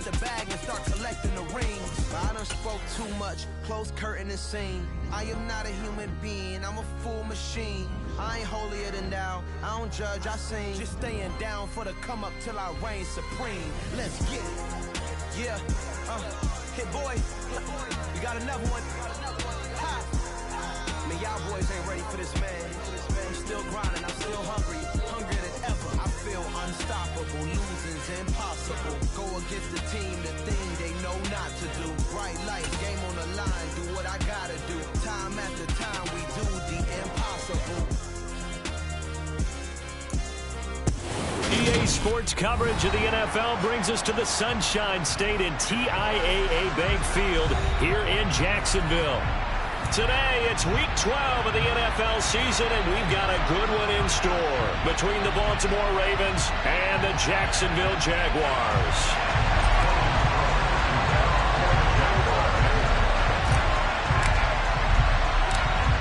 the bag and start collecting the rings. I done spoke too much, close curtain and scene. I am not a human being, I'm a full machine. I ain't holier than thou, I don't judge, I sing. Just staying down for the come up till I reign supreme. Let's get it. Yeah, hit boy, we got another one. Ha! Man, y'all boys ain't ready for this, man. I'm still grinding, I'm still hungry, hungrier than ever. I feel unstoppable, losing's impossible. Go against the team, the thing they know not to do. Bright light, game on the line, do what I gotta do. Time after time, we do the impossible. EA Sports coverage of the NFL brings us to the Sunshine State in TIAA Bank Field here in Jacksonville. Today, it's Week 12 of the NFL season, and we've got a good one in store between the Baltimore Ravens and the Jacksonville Jaguars.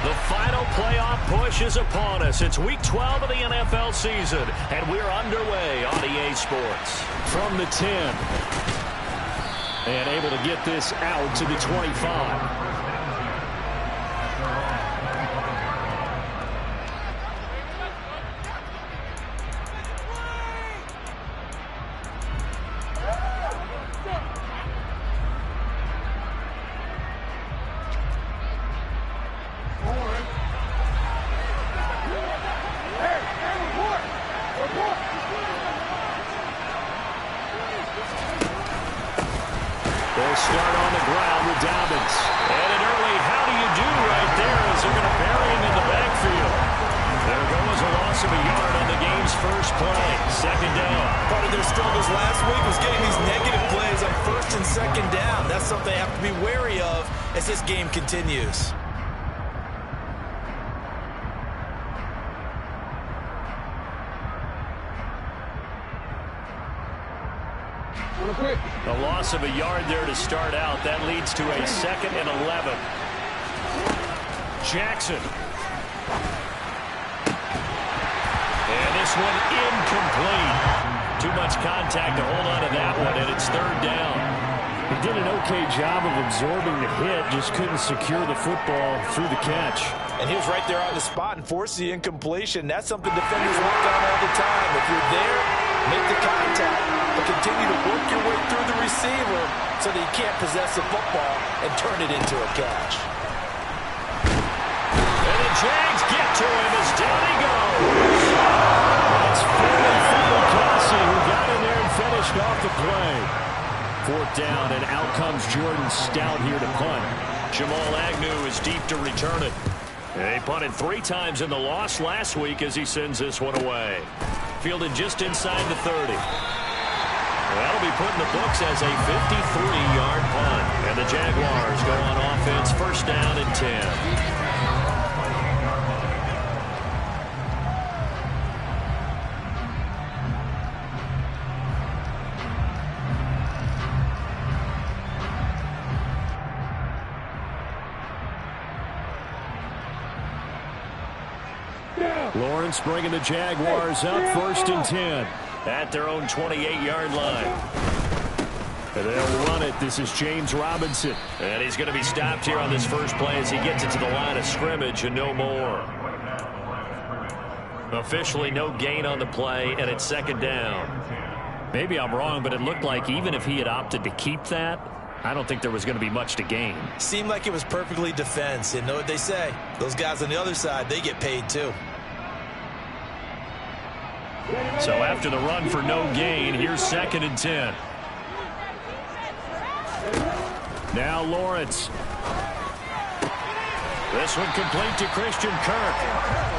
The final playoff push is upon us. It's Week 12 of the NFL season, and we're underway on EA Sports. From the 10, and able to get this out to the 25. They'll start on the ground with Dobbins. And an early how do you do right there as they're going to bury him in the backfield. There goes a loss of a yard on the game's first play. Second down. Part of their struggles last week was getting these negative plays on first and second down. That's something they have to be wary of as this game continues. A loss of a yard there to start out. That leads to a 2nd and 11. Jackson. And this one incomplete. Too much contact to hold on to that one, and it's 3rd down. He did an okay job of absorbing the hit, just couldn't secure the football through the catch. And he was right there on the spot and forced the incompletion. That's something defenders work on all the time. If you're there, make the contact, but continue to work your way through the receiver so that you can't possess the football and turn it into a catch. And the Jags get to him as down he goes. That's Philly Cassie who got in there and finished off the play. 4th down, and out comes Jordan Stout here to punt. Jamal Agnew is deep to return it. They punted 3 times in the loss last week as he sends this one away. Fielded just inside the 30. That'll be put in the books as a 53-yard punt. And the Jaguars go on offense, 1st down and 10. Lawrence bringing the Jaguars up, 1st and 10 at their own 28-yard line. And they'll run it. This is James Robinson. And he's going to be stopped here on this first play as he gets it to the line of scrimmage and no more. Officially no gain on the play, and it's 2nd down. Maybe I'm wrong, but it looked like even if he had opted to keep that, I don't think there was going to be much to gain. Seemed like it was perfectly defense. And know what they say? Those guys on the other side, they get paid too. So after the run for no gain, here's 2nd and 10. Now Lawrence. This one complete to Christian Kirk.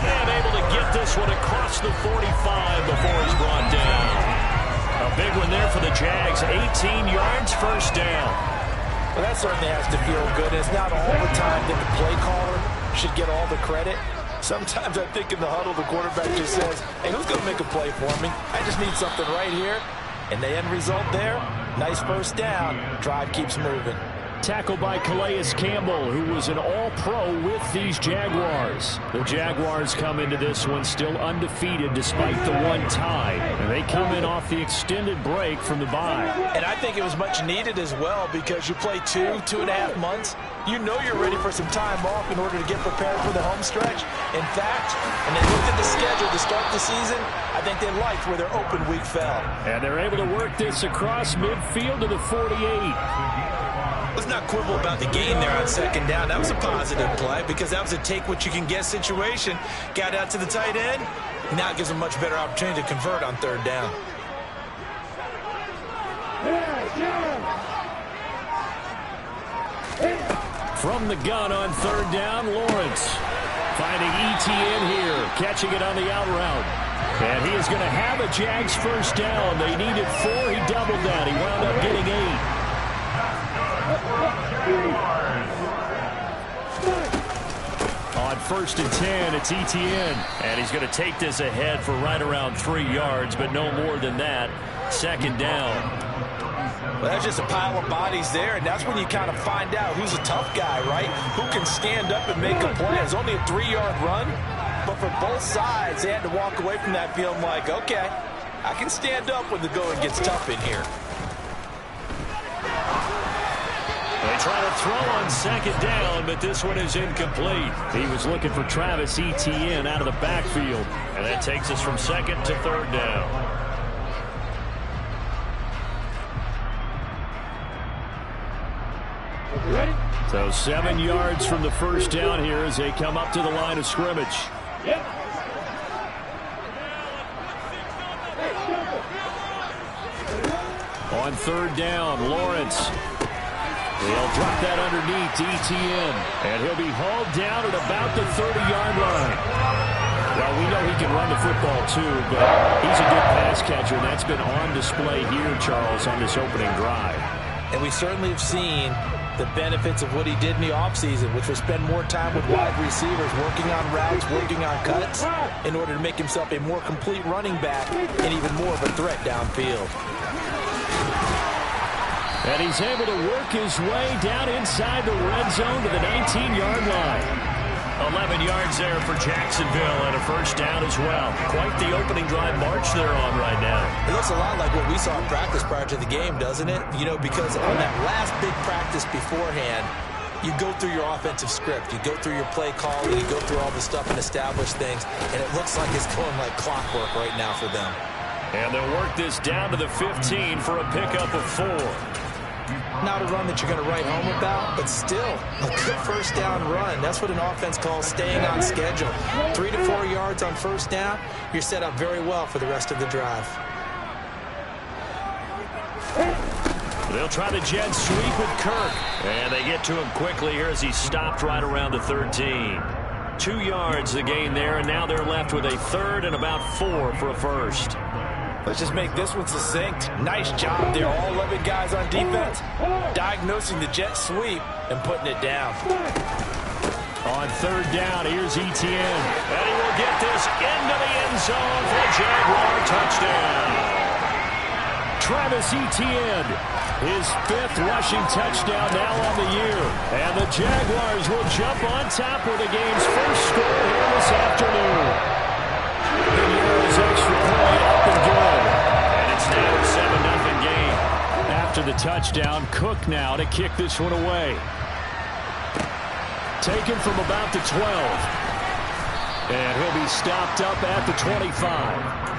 And able to get this one across the 45 before he's brought down. A big one there for the Jags. 18 yards, 1st down. Well, that certainly has to feel good. It's not all the time that the play caller should get all the credit. Sometimes I think in the huddle, the quarterback just says, hey, who's going to make a play for me? I just need something right here. And the end result there, nice 1st down. Drive keeps moving. Tackled by Calais Campbell, who was an all-pro with these Jaguars. The Jaguars come into this one still undefeated despite the one tie. And they come in off the extended break from the bye. And I think it was much needed as well because you play 2.5 months. You know you're ready for some time off in order to get prepared for the home stretch. In fact, when they looked at the schedule to start the season, I think they liked where their open week fell. And they're able to work this across midfield to the 48. Let's not quibble about the gain there on second down. That was a positive play because that was a take-what-you-can-get situation. Got out to the tight end. Now it gives them a much better opportunity to convert on third down. From the gun on third down, Lawrence finding ETN here, catching it on the out route. And he is going to have a Jags first down. They needed 4. He doubled that. He wound up getting 8. On first and 10, it's ETN. And he's going to take this ahead for right around 3 yards, but no more than that. Second down. Well, that's just a pile of bodies there, and that's when you kind of find out who's a tough guy, right? Who can stand up and make a play. It's only a 3-yard run, but for both sides, they had to walk away from that feeling like, okay, I can stand up when the going gets tough in here. They try to throw on second down, but this one is incomplete. He was looking for Travis Etienne out of the backfield, and that takes us from second to third down. So 7 yards from the first down here as they come up to the line of scrimmage. On third down, Lawrence. They'll drop that underneath to ETN, and he'll be hauled down at about the 30-yard line. Well, we know he can run the football too, but he's a good pass catcher, and that's been on display here, Charles, on this opening drive. And we certainly have seen the benefits of what he did in the offseason, which was spend more time with wide receivers, working on routes, working on cuts, in order to make himself a more complete running back and even more of a threat downfield. And he's able to work his way down inside the red zone to the 19-yard line. 11 yards there for Jacksonville and a first down as well. Quite the opening drive march they're on right now. It looks a lot like what we saw in practice prior to the game, doesn't it? You know, because on that last big practice beforehand, you go through your offensive script. You go through your play calling. You go through all the stuff and establish things. And it looks like it's going like clockwork right now for them. And they'll work this down to the 15 for a pickup of 4. Not a run that you're going to write home about, but still a good first down run. That's what an offense calls staying on schedule. 3 to 4 yards on first down, you're set up very well for the rest of the drive. They'll try the jet sweep with Kirk. And they get to him quickly here as he stopped right around the 13. 2 yards the gain there, and now they're left with a third and about 4 for a first. Let's just make this one succinct. Nice job there, all 11 guys on defense, diagnosing the jet sweep and putting it down. On third down, here's Etienne. And he will get this into the end zone for a Jaguar touchdown. Travis Etienne, his 5th rushing touchdown now on the year. And the Jaguars will jump on top with the game's first score here this afternoon. The Euros extra point up and good. And it's now a 7-0 game. After the touchdown, Cook now to kick this one away. Taken from about the 12. And he'll be stopped up at the 25.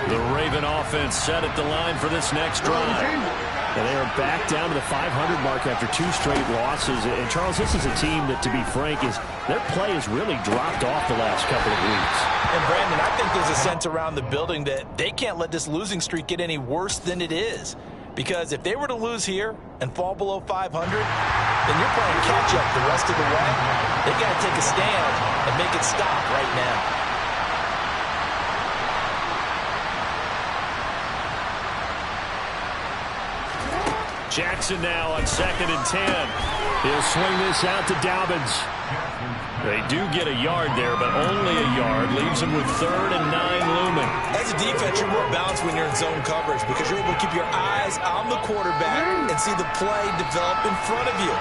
The Raven offense set at the line for this next drive. And they are back down to the 500 mark after 2 straight losses. And, Charles, this is a team that, to be frank, their play has really dropped off the last couple of weeks. And, Brandon, I think there's a sense around the building that they can't let this losing streak get any worse than it is. Because if they were to lose here and fall below 500, then you're playing catch-up the rest of the way. They've got to take a stand and make it stop right now. Jackson now on 2nd and 10. He'll swing this out to Dobbins. They do get a yard there, but only a yard. Leaves them with 3rd and 9 looming. As a defense, you're more balanced when you're in zone coverage because you're able to keep your eyes on the quarterback and see the play develop in front of you.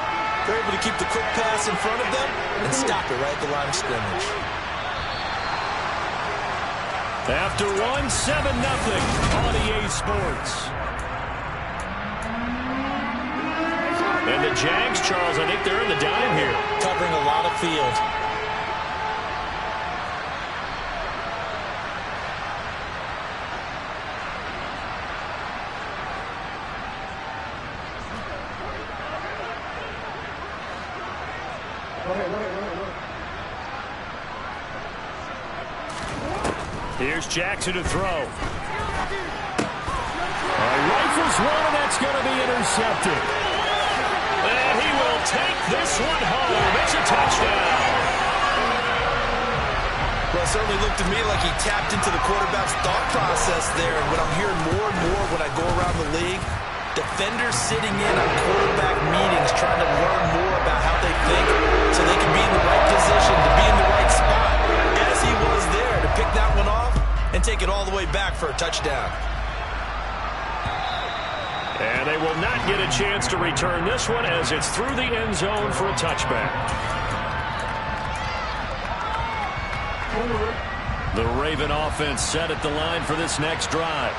They're able to keep the quick pass in front of them and stop it right at the line of scrimmage. After 1, 7-0 on EA Sports. And the Jags, Charles, I think they're in the dime here. Covering a lot of field. Here's Jackson to throw. Rifles one, and that's going to be intercepted. And he will take this one home. It's a touchdown. Well, it certainly looked to me like he tapped into the quarterback's thought process there. And what I'm hearing more and more when I go around the league, defenders sitting in on quarterback meetings trying to learn more about how they think so they can be in the right position, to be in the right spot, as he was there, to pick that one off and take it all the way back for a touchdown. And they will not get a chance to return this one as it's through the end zone for a touchback. The Raven offense set at the line for this next drive.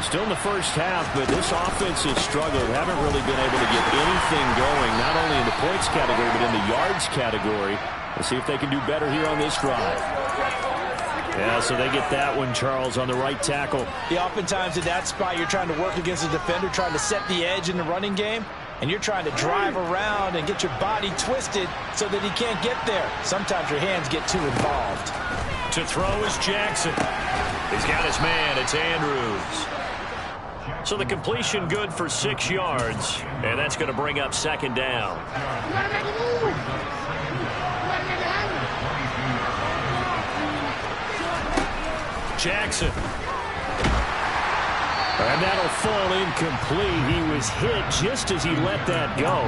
Still in the first half, but this offense has struggled. Haven't really been able to get anything going, not only in the points category, but in the yards category. Let's see if they can do better here on this drive. Yeah, so they get that one, Charles, on the right tackle. Yeah, oftentimes in that spot, you're trying to work against a defender, trying to set the edge in the running game, and you're trying to drive around and get your body twisted so that he can't get there. Sometimes your hands get too involved. To throw is Jackson. He's got his man. It's Andrews. So the completion good for 6 yards, and that's going to bring up 2nd down. Jackson. And that'll fall incomplete. He was hit just as he let that go.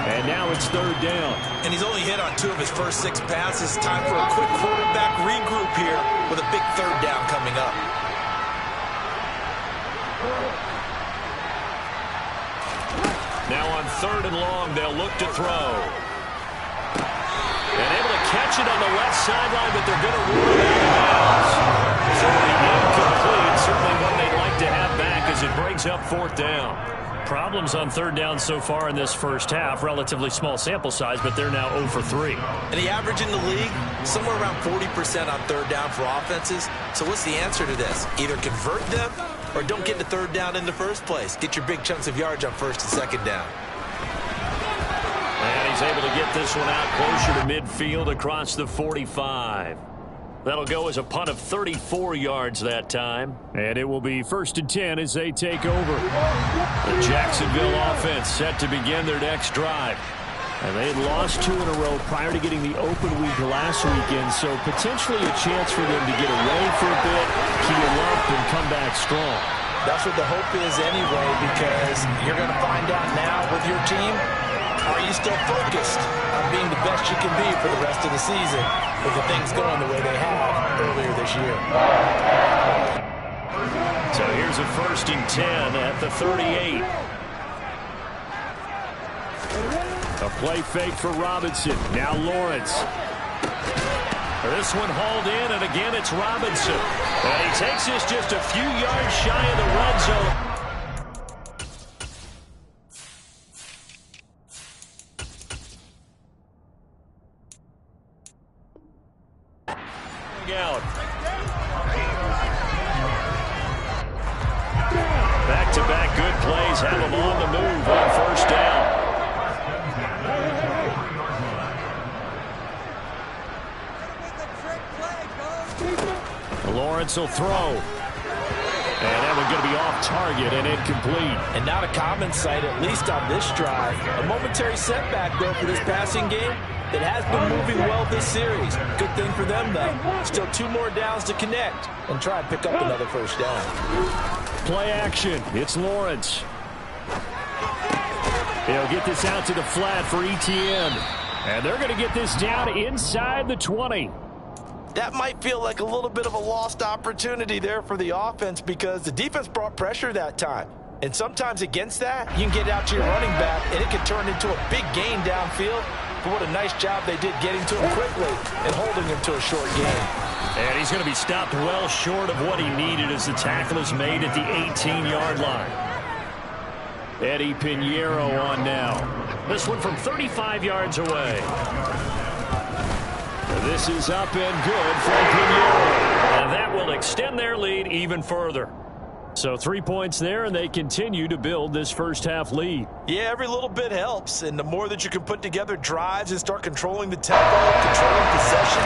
And now it's 3rd down. And he's only hit on 2 of his first 6 passes. Time for a quick quarterback regroup here with a big 3rd down coming up. Now on 3rd and long, they'll look to throw. And able to catch it on the left sideline, but they're going to rule it out of bounds. Certainly incomplete. Certainly one they'd like to have back as it brings up 4th down. Problems on 3rd down so far in this first half. Relatively small sample size, but they're now 0 for 3. And the average in the league, somewhere around 40% on 3rd down for offenses. So what's the answer to this? Either convert them or don't get to 3rd down in the first place. Get your big chunks of yards on 1st and 2nd down. And he's able to get this one out closer to midfield across the 45. That'll go as a punt of 34 yards that time. And it will be 1st and 10 as they take over. The Jacksonville offense set to begin their next drive. And they had lost 2 in a row prior to getting the open week last weekend, so potentially a chance for them to get away for a bit, heal up, and come back strong. That's what the hope is anyway, because you're going to find out now with your team, are you still focused on being the best you can be for the rest of the season with the things going the way they have earlier this year? So here's a 1st and 10 at the 38. A play fake for Robinson. Now Lawrence. This one hauled in, and again it's Robinson. And he takes this just a few yards shy of the red zone. Out. Back-to-back good plays have them on the move on 1st down. Lawrence will throw. And that one's going to be off target and incomplete. And not a common sight, at least on this drive. A momentary setback, though, for this passing game that has been moving well this series. Good thing for them, though. Still 2 more downs to connect and try and pick up another 1st down. Play action. It's Lawrence. He'll get this out to the flat for ETN. And they're going to get this down inside the 20. That might feel like a little bit of a lost opportunity there for the offense because the defense brought pressure that time. And sometimes against that, you can get out to your running back, and it can turn into a big gain downfield. But what a nice job they did getting to him quickly and holding him to a short gain. And he's going to be stopped well short of what he needed as the tackle is made at the 18-yard line. Eddie Pinheiro on now. This one from 35 yards away. This is up and good for Pinheiro. And that will extend their lead even further. So 3 points there, and they continue to build this first-half lead. Yeah, every little bit helps, and the more that you can put together drives and start controlling the tempo, controlling possession,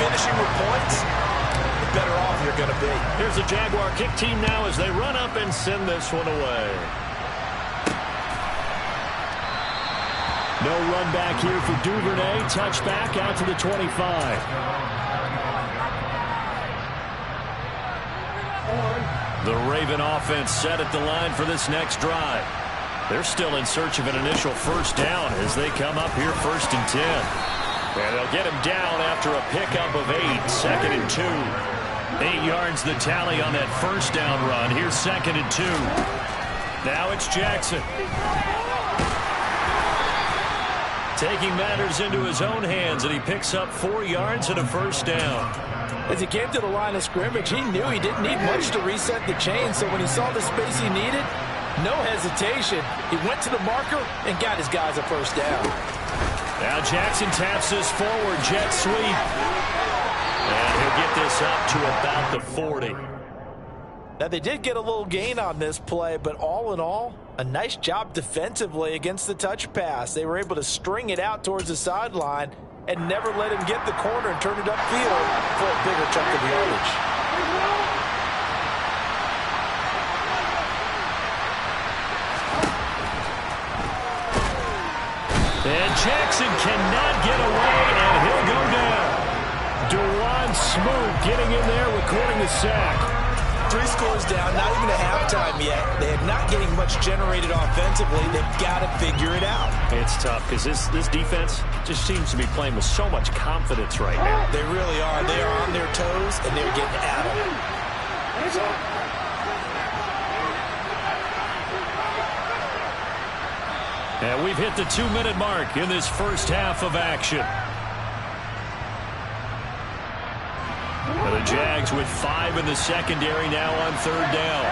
finishing with points, the better off you're going to be. Here's the Jaguar kick team now as they run up and send this one away. No run back here for Duvernay. Touchback out to the 25. The Raven offense set at the line for this next drive. They're still in search of an initial first down as they come up here 1st and 10. And they'll get him down after a pickup of 8, 2nd and 2. 8 yards the tally on that first down run. Here's 2nd and 2. Now it's Jackson. Taking matters into his own hands, and he picks up 4 yards and a first down. As he came to the line of scrimmage, he knew he didn't need much to reset the chain, so when he saw the space he needed, no hesitation. He went to the marker and got his guys a first down. Now Jackson taps this forward jet sweep. And he'll get this up to about the 40. Now, they did get a little gain on this play, but all in all, a nice job defensively against the touch pass. They were able to string it out towards the sideline and never let him get the corner and turn it upfield for a bigger chunk of yardage. And Jackson cannot get away, and he'll go down. Dewan Smoot getting in there, recording the sack. 3 scores down, not even a halftime yet. They are not getting much generated offensively. They've got to figure it out. It's tough because this defense just seems to be playing with so much confidence right now. They really are. They are on their toes, and they're getting at them. And we've hit the 2-minute mark in this first half of action. The Jags with 5 in the secondary now on 3rd down.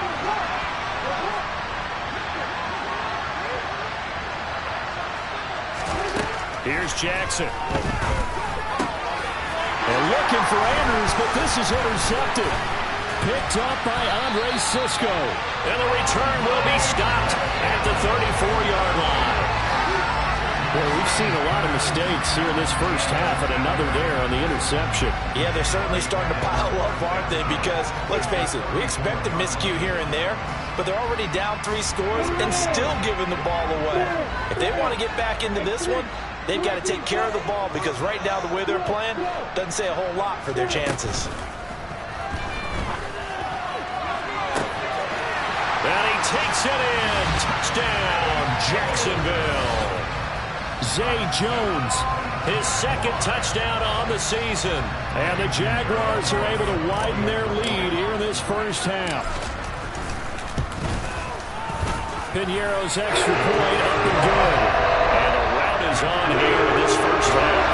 Here's Jackson. And looking for Andrews, but this is intercepted. Picked up by Andre Sisco. And the return will be stopped at the 34-yard line. Well, we've seen a lot of mistakes here in this first half, and another there on the interception. Yeah, they're certainly starting to pile up, aren't they? Because, let's face it, we expect a miscue here and there, but they're already down 3 scores and still giving the ball away. If they want to get back into this one, they've got to take care of the ball because right now the way they're playing doesn't say a whole lot for their chances. And he takes it in. Touchdown, Jacksonville. Zay Jones, his 2nd touchdown on the season. And the Jaguars are able to widen their lead here in this first half. Pinheiro's extra point up and good. And the rout is on here in this first half.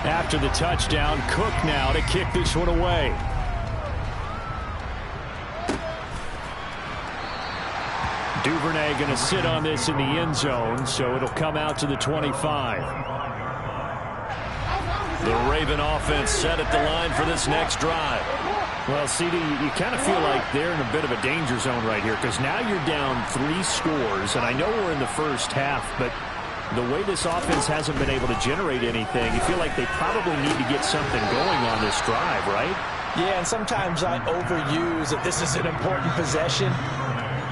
After the touchdown, Cook now to kick this one away. Duvernay going to sit on this in the end zone, so it'll come out to the 25. The Raven offense set at the line for this next drive. Well, CD, you kind of feel like they're in a bit of a danger zone right here because now you're down 3 scores, and I know we're in the first half, but the way this offense hasn't been able to generate anything, you feel like they probably need to get something going on this drive, right? Yeah, and sometimes I overuse that this is an important possession.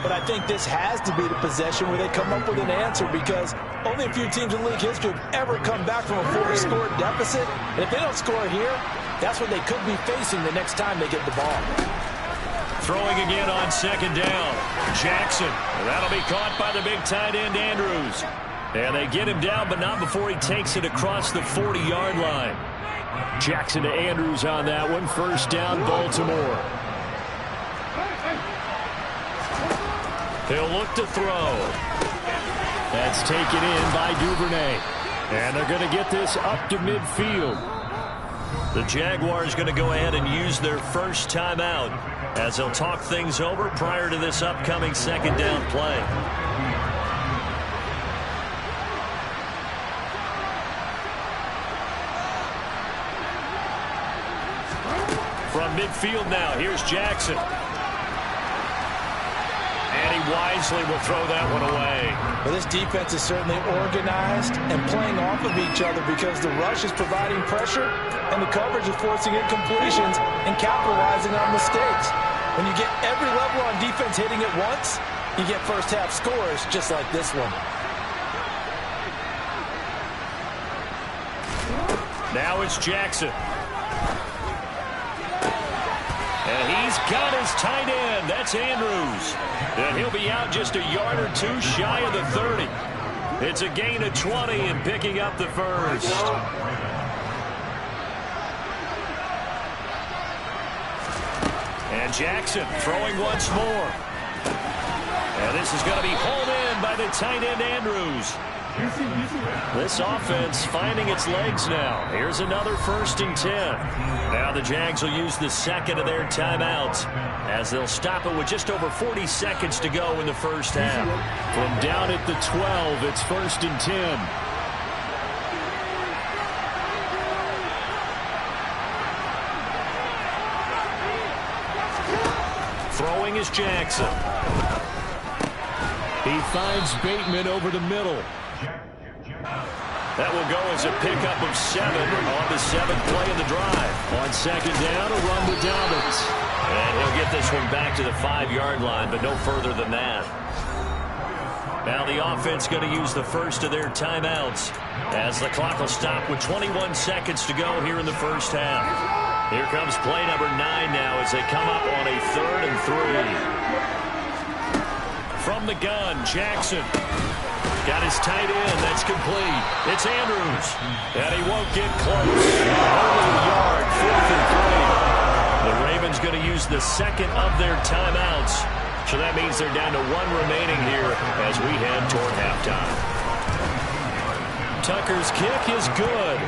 But I think this has to be the possession where they come up with an answer because only a few teams in league history have ever come back from a 4-score deficit. And if they don't score here, that's what they could be facing the next time they get the ball. Throwing again on second down. Jackson. That'll be caught by the big tight end, Andrews. And they get him down, but not before he takes it across the 40-yard line. Jackson to Andrews on that one. First down, Baltimore. He'll look to throw. That's taken in by Duvernay. And they're going to get this up to midfield. The Jaguars going to go ahead and use their first timeout as they'll talk things over prior to this upcoming second down play. From midfield now, here's Jackson. And he wisely will throw that one away. Well, this defense is certainly organized and playing off of each other because the rush is providing pressure and the coverage is forcing incompletions and capitalizing on mistakes. When you get every level on defense hitting it once, you get first half scores just like this one. Now it's Jackson. And he's got his tight end. That's Andrews. And he'll be out just a yard or two shy of the 30. It's a gain of 20 and picking up the first. And Jackson throwing once more. And this is going to be hauled in by the tight end, Andrews. This offense finding its legs now. Here's another 1st and 10. Now the Jags will use the second of their timeouts as they'll stop it with just over 40 seconds to go in the first half. From down at the 12, it's 1st and 10. Throwing is Jackson. He finds Bateman over the middle. That will go as a pickup of 7 on the 7th play of the drive. On second down, a run to Dobbins. And he'll get this one back to the 5-yard line, but no further than that. Now the offense going to use the first of their timeouts as the clock will stop with 21 seconds to go here in the first half. Here comes play number 9 now as they come up on a 3rd and 3. From the gun, Jackson. Got his tight end. That's complete. It's Andrews. And he won't get close. Only a yard, 4th and 3. The Ravens going to use the second of their timeouts. So that means they're down to 1 remaining here as we head toward halftime. Tucker's kick is good.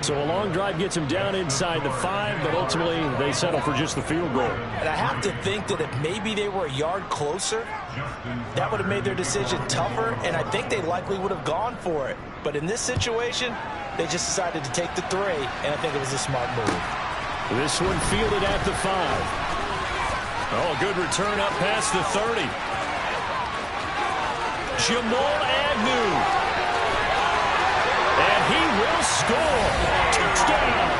So a long drive gets him down inside the 5, but ultimately they settle for just the field goal. And I have to think that if maybe they were a yard closer, that would have made their decision tougher, and I think they likely would have gone for it. But in this situation, they just decided to take the 3, and I think it was a smart move. This one fielded at the 5. Oh, good return up past the 30. Jamal Agnew. And he will score. Touchdown.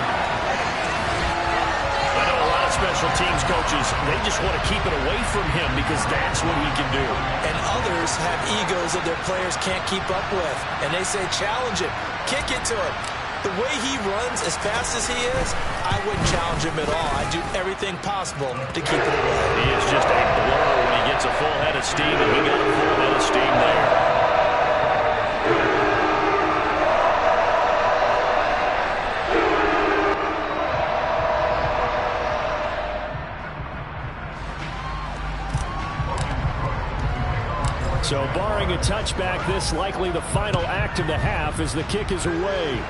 I know a lot of special teams coaches, they just want to keep it away from him because that's what he can do. And others have egos that their players can't keep up with. And they say, challenge him. Kick it to him. The way he runs as fast as he is, I wouldn't challenge him at all. I'd do everything possible to keep it away. He is just a blur when he gets a full head of steam, and he got a full head of steam there. So barring a touchback, this likely the final act of the half as the kick is away.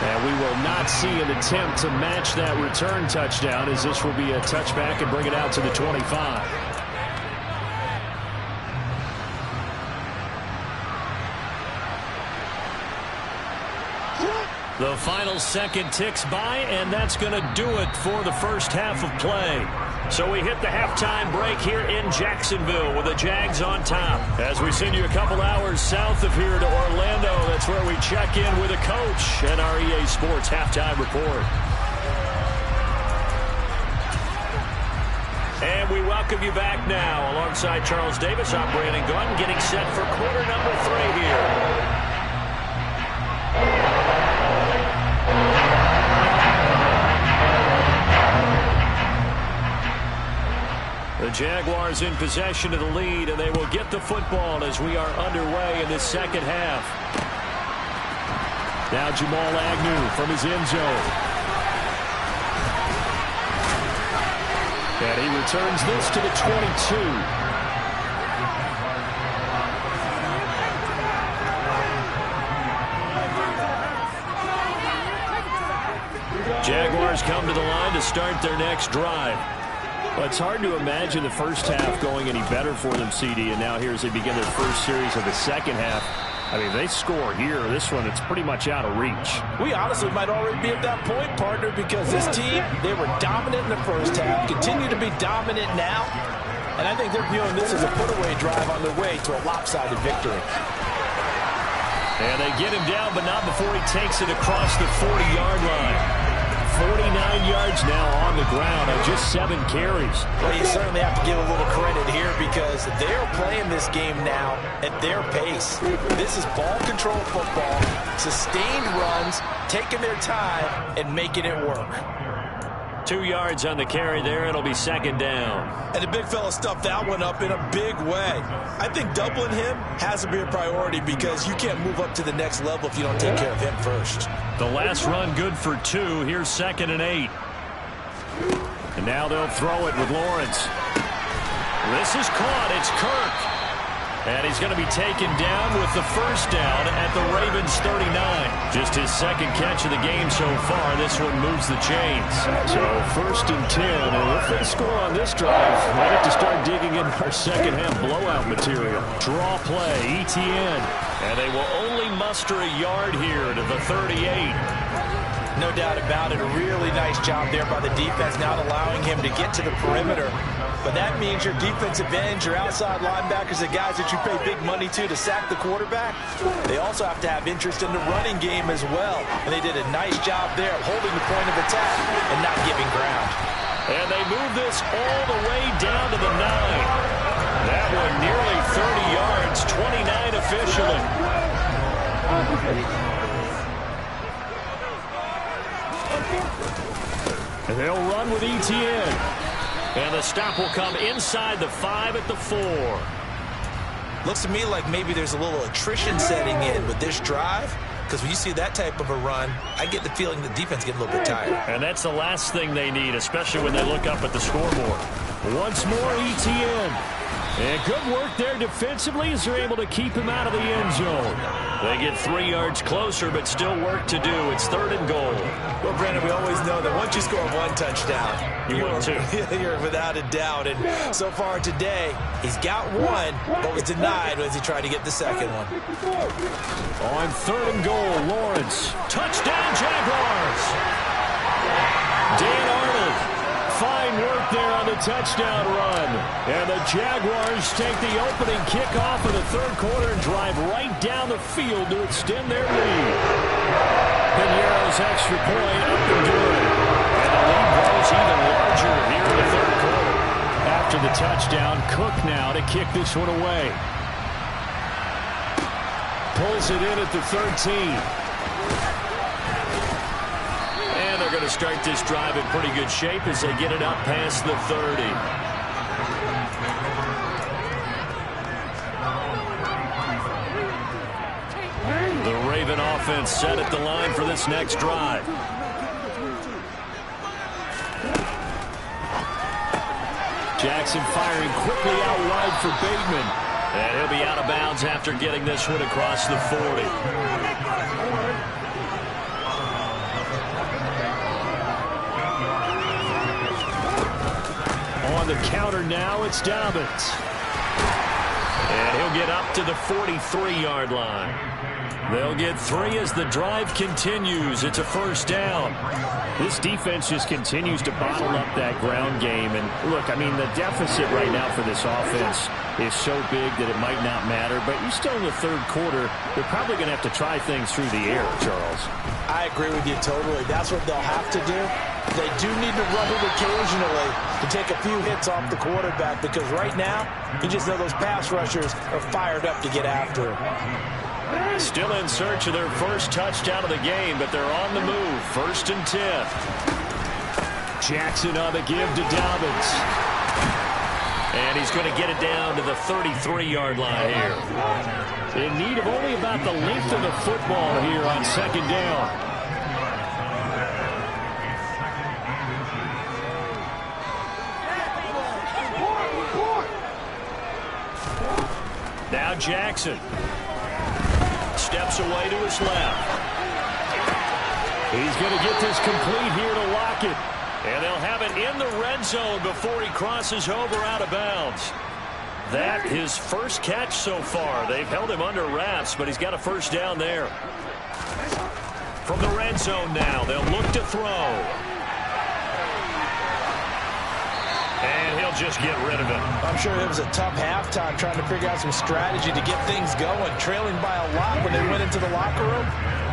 And we will not see an attempt to match that return touchdown as this will be a touchback and bring it out to the 25. The final second ticks by, and that's going to do it for the first half of play. So we hit the halftime break here in Jacksonville with the Jags on top. As we send you a couple hours south of here to Orlando, that's where we check in with a coach and our EA Sports halftime report. And we welcome you back now. Alongside Charles Davis, I'm Brandon Gunn, getting set for quarter number 3 here. The Jaguars in possession of the lead, and they will get the football as we are underway in this second half. Now Jamal Agnew from his end zone. And he returns this to the 22. Jaguars come to the line to start their next drive. Well, it's hard to imagine the first half going any better for them, CD, and now here as they begin their first series of the second half. I mean, they score here. This one, it's pretty much out of reach. We honestly might already be at that point, partner, because this team, they were dominant in the first half, continue to be dominant now, and I think they're viewing this as a put-away drive on their way to a lopsided victory. And they get him down, but not before he takes it across the 40-yard line. 49 yards now on the ground on just 7 carries. Well, you certainly have to give a little credit here because they're playing this game now at their pace. This is ball control football, sustained runs, taking their time, and making it work. 2 yards on the carry there. It'll be second down. And the big fella stuffed that one up in a big way. I think doubling him has to be a priority because you can't move up to the next level if you don't take care of him first. The last run good for 2. Here's 2nd and 8. And now they'll throw it with Lawrence. This is caught. It's Kirk. And he's going to be taken down with the first down at the Ravens 39. Just his second catch of the game so far. This one moves the chains. So 1st and 10. And if they score on this drive, we have to start digging in our second half blowout material. Draw play, ETN. And they will only muster a yard here to the 38. No doubt about it. A really nice job there by the defense, not allowing him to get to the perimeter. But that means your defensive ends, your outside linebackers, the guys that you pay big money to sack the quarterback, they also have to have interest in the running game as well. And they did a nice job there of holding the point of attack and not giving ground. And they move this all the way down to the 9. That one nearly 30 yards, 29 officially. And they'll run with ETN. And the stop will come inside the 5 at the 4. Looks to me like maybe there's a little attrition setting in with this drive. Because when you see that type of a run, I get the feeling the defense gets a little bit tired. And that's the last thing they need, especially when they look up at the scoreboard. Once more, ETN. And good work there defensively as they're able to keep him out of the end zone. They get 3 yards closer, but still work to do. It's 3rd and goal. Well, Brandon, we always know that once you score 1 touchdown, you're without a doubt. And so far today, he's got 1, but was denied as he tried to get the second one. On 3rd and goal, Lawrence. Touchdown, Jaguars. Dan Arnold. Fine work there on the touchdown run. And the Jaguars take the opening kickoff of the 3rd quarter and drive right down the field to extend their lead. Piñeiro's extra point up and good. And the lead grows even larger here in the 3rd quarter. After the touchdown, Cook now to kick this one away. Pulls it in at the 13. And they're going to start this drive in pretty good shape as they get it up past the 30. The Raven offense set at the line for this next drive. Jackson firing quickly out wide for Bateman. And he'll be out of bounds after getting this one across the 40. On the counter now, it's Dobbins. And he'll get up to the 43-yard line. They'll get 3 as the drive continues. It's a first down. This defense just continues to bottle up that ground game. And look, I mean, the deficit right now for this offense is so big that it might not matter. But you're still in the 3rd quarter. They're probably going to have to try things through the air, Charles. I agree with you totally. That's what they'll have to do. They do need to run it occasionally to take a few hits off the quarterback because right now, you just know those pass rushers are fired up to get after him. Still in search of their first touchdown of the game, but they're on the move. 1st and 10. Jackson on the give to Dobbins. And he's going to get it down to the 33-yard line here. In need of only about the length of the football here on second down. Now Jackson steps away to his left. He's going to get this complete here to Lockett. And they'll have it in the red zone before he crosses over out of bounds. That his first catch so far. They've held him under wraps, but he's got a first down there. From the red zone now, they'll look to throw. And he'll just get rid of it. I'm sure it was a tough halftime trying to figure out some strategy to get things going, trailing by a lot when they went into the locker room.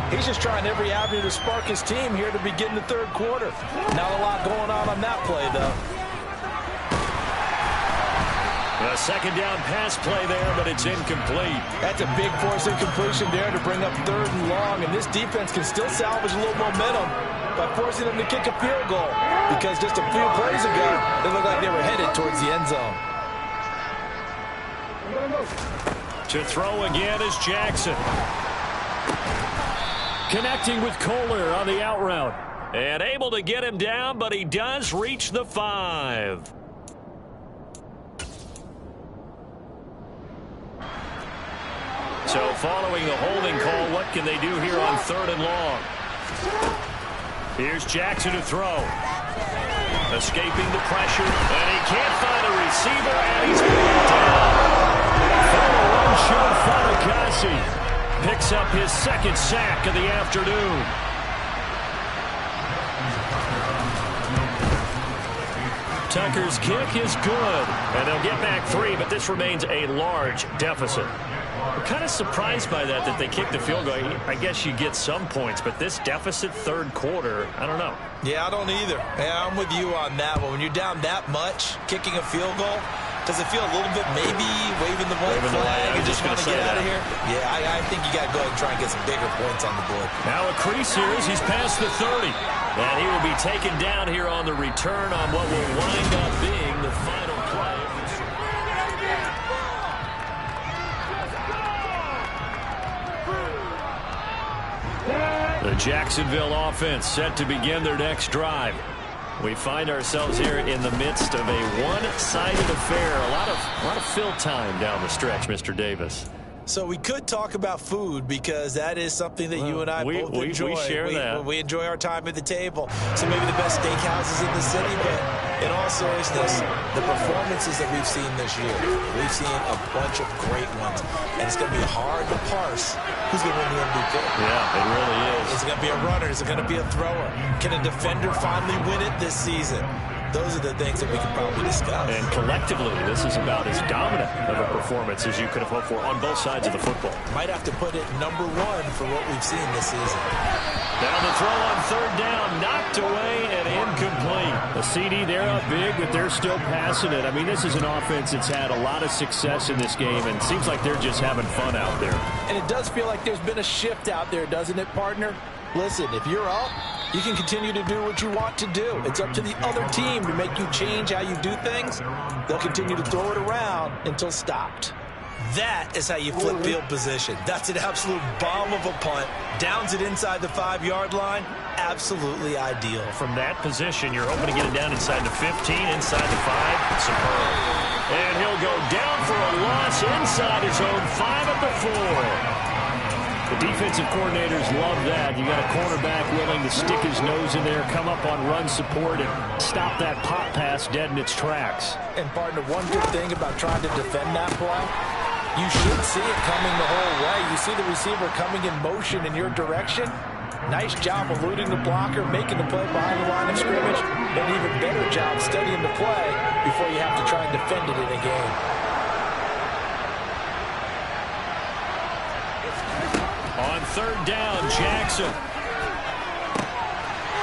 He's just trying every avenue to spark his team here to begin the third quarter. Not a lot going on that play, though. A second down pass play there, but it's incomplete. That's a big force incompletion there to bring up third and long, and this defense can still salvage a little momentum by forcing them to kick a field goal, because just a few plays ago, they looked like they were headed towards the end zone. To throw again is Jackson. Connecting with Kohler on the out route. And able to get him down, but he does reach the 5. So following the holding call, what can they do here on third and long? Here's Jackson to throw. Escaping the pressure, and he can't find a receiver, and he's brought down. Final run show, Fatukasi picks up his second sack of the afternoon. Tucker's kick is good, and they'll get back 3, but this remains a large deficit. I'm kind of surprised by that they kicked the field goal. I guess you get some points, but this deficit third quarter, I don't know. Yeah, I don't either. Yeah, I'm with you on that one. When you're down that much, kicking a field goal, does it feel a little bit maybe waving the white flag and just want to get out of here? Yeah, I think you got to go ahead and try and get some bigger points on the board. Now a crease here as he's past the 30. And he will be taken down here on the return on what will wind up being the final play. The Jacksonville offense set to begin their next drive. We find ourselves here in the midst of a one-sided affair. A lot of fill time down the stretch, Mr. Davis. So we could talk about food because that is something that you and I both enjoy. We share that. We enjoy our time at the table. So maybe the best steakhouses in the city, but in all seriousness, the performances that we've seen this year, we've seen a bunch of great ones. And it's going to be hard to parse who's going to win the MVP. Yeah, it really is. Is it going to be a runner? Is it going to be a thrower? Can a defender finally win it this season? Those are the things that we can probably discuss. And collectively, this is about as dominant of a performance as you could have hoped for on both sides of the football. Might have to put it #1 for what we've seen this season. Down the throw on third down, knocked away and incomplete. A CD, they're up big, but they're still passing it. I mean, this is an offense that's had a lot of success in this game, and it seems like they're just having fun out there. And it does feel like there's been a shift out there, doesn't it, partner? Listen, if you're up, you can continue to do what you want to do. It's up to the other team to make you change how you do things. They'll continue to throw it around until stopped. That is how you flip field position. That's an absolute bomb of a punt. Downs it inside the 5-yard line. Absolutely ideal. From that position, you're hoping to get it down inside the 15, inside the 5. Superb. And he'll go down for a loss inside his own 5 at the 4. The defensive coordinators love that. You got a cornerback willing to stick his nose in there, come up on run support, and stop that pop pass dead in its tracks. And, partner, one good thing about trying to defend that play, you should see it coming the whole way. You see the receiver coming in motion in your direction. Nice job eluding the blocker, making the play behind the line of scrimmage, and an even better job studying the play before you have to try and defend it in a game. On third down, Jackson.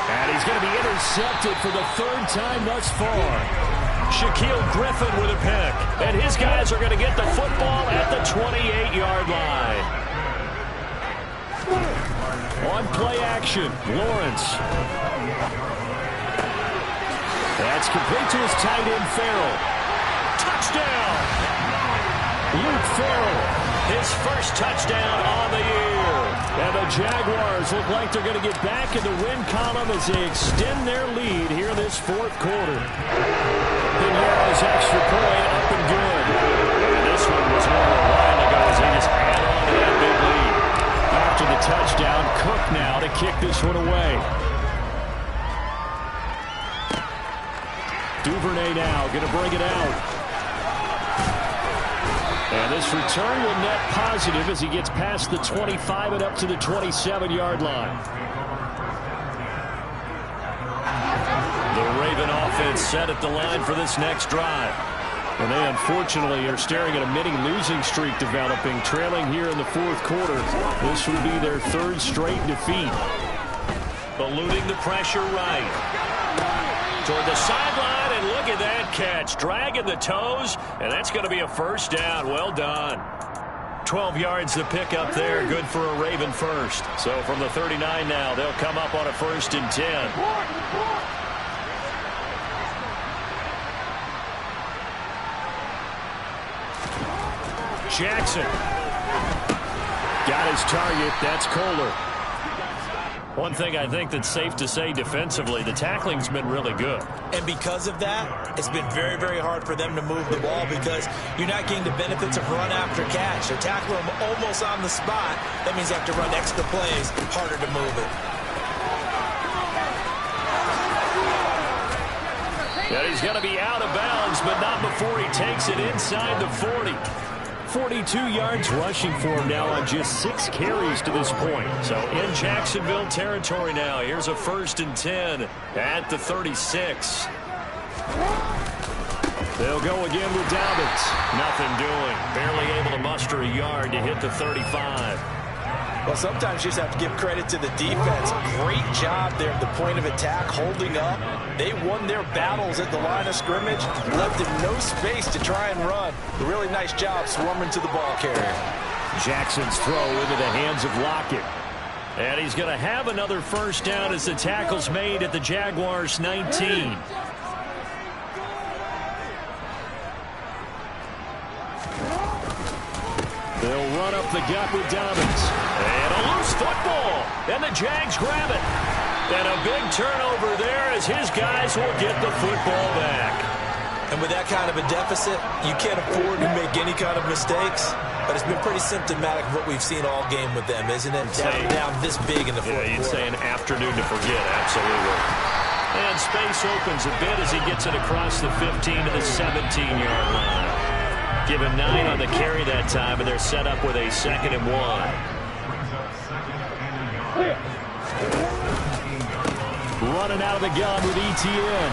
And he's going to be intercepted for the third time thus far. Shaquille Griffin with a pick. And his guys are going to get the football at the 28-yard line. On play action, Lawrence. That's complete to his tight end, Farrell. touchdown! Luke Farrell, his first touchdown on the year. And the Jaguars look like they're going to get back in the win column as they extend their lead here in this fourth quarter. Pinheiro's extra point up and good. And this one was more than a line to go as they just add on to that big lead. After the touchdown, Cook now to kick this one away. Duvernay now going to bring it out. And this return will net positive as he gets past the 25 and up to the 27-yard line. The Raven offense set at the line for this next drive. And they unfortunately are staring at a mini losing streak developing, trailing here in the fourth quarter. This would be their third straight defeat. Eluding the pressure right. Toward the sideline, and look at that catch. Dragging the toes, and that's going to be a first down. Well done. 12 yards to pick up there. Good for a Raven first. So from the 39 now, they'll come up on a 1st and 10. Jackson got his target. That's Kohler. One thing I think that's safe to say defensively, the tackling's been really good. And because of that, it's been very, very hard for them to move the ball because you're not getting the benefits of run after catch. They tackle them almost on the spot. That means they have to run extra plays, harder to move it. And he's going to be out of bounds, but not before he takes it inside the 40. 42 yards rushing for him now on just 6 carries to this point. So in Jacksonville territory now. Here's a 1st and 10 at the 36. They'll go again with Dobbins. Nothing doing. Barely able to muster a yard to hit the 35. Well, sometimes you just have to give credit to the defense. Great job there at the point of attack, holding up. They won their battles at the line of scrimmage, left them no space to try and run. A really nice job swarming to the ball carrier. Jackson's throw into the hands of Lockett. And he's going to have another first down as the tackle's made at the Jaguars' 19. They'll run up the gut with Dobbins. And a loose football. And the Jags grab it. And a big turnover there as his guys will get the football back. And with that kind of a deficit, you can't afford to make any kind of mistakes. But it's been pretty symptomatic of what we've seen all game with them, isn't it? Down this big in the fourth quarter. You'd say an afternoon to forget, absolutely. And space opens a bit as he gets it across the 15 to the 17-yard line. Given 9 on the carry that time, and they're set up with a 2nd and 1. Running out of the gun with ETN.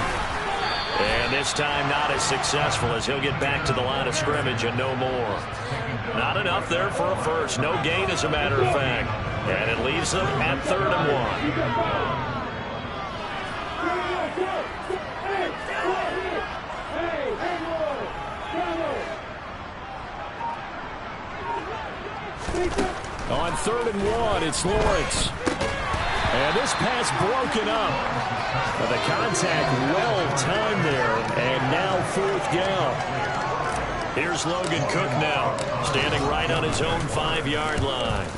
And this time not as successful as he'll get back to the line of scrimmage and no more. Not enough there for a first. No gain, as a matter of fact. And it leaves them at 3rd and 1. On 3rd and 1, it's Lawrence. And this pass broken up. But the contact well timed there. And now 4th down. Here's Logan Cook now, standing right on his own 5-yard line.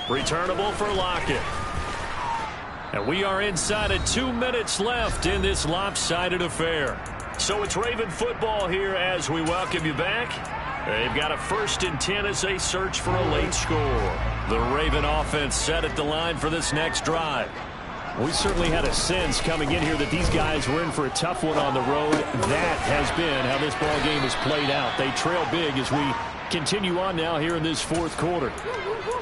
Returnable for Lockett. And we are inside of 2 minutes left in this lopsided affair. So it's Raven football here as we welcome you back. They've got a 1st and 10 as they search for a late score. The Raven offense set at the line for this next drive. We certainly had a sense coming in here that these guys were in for a tough one on the road. That has been how this ball game has played out. They trail big as we continue on now here in this 4th quarter.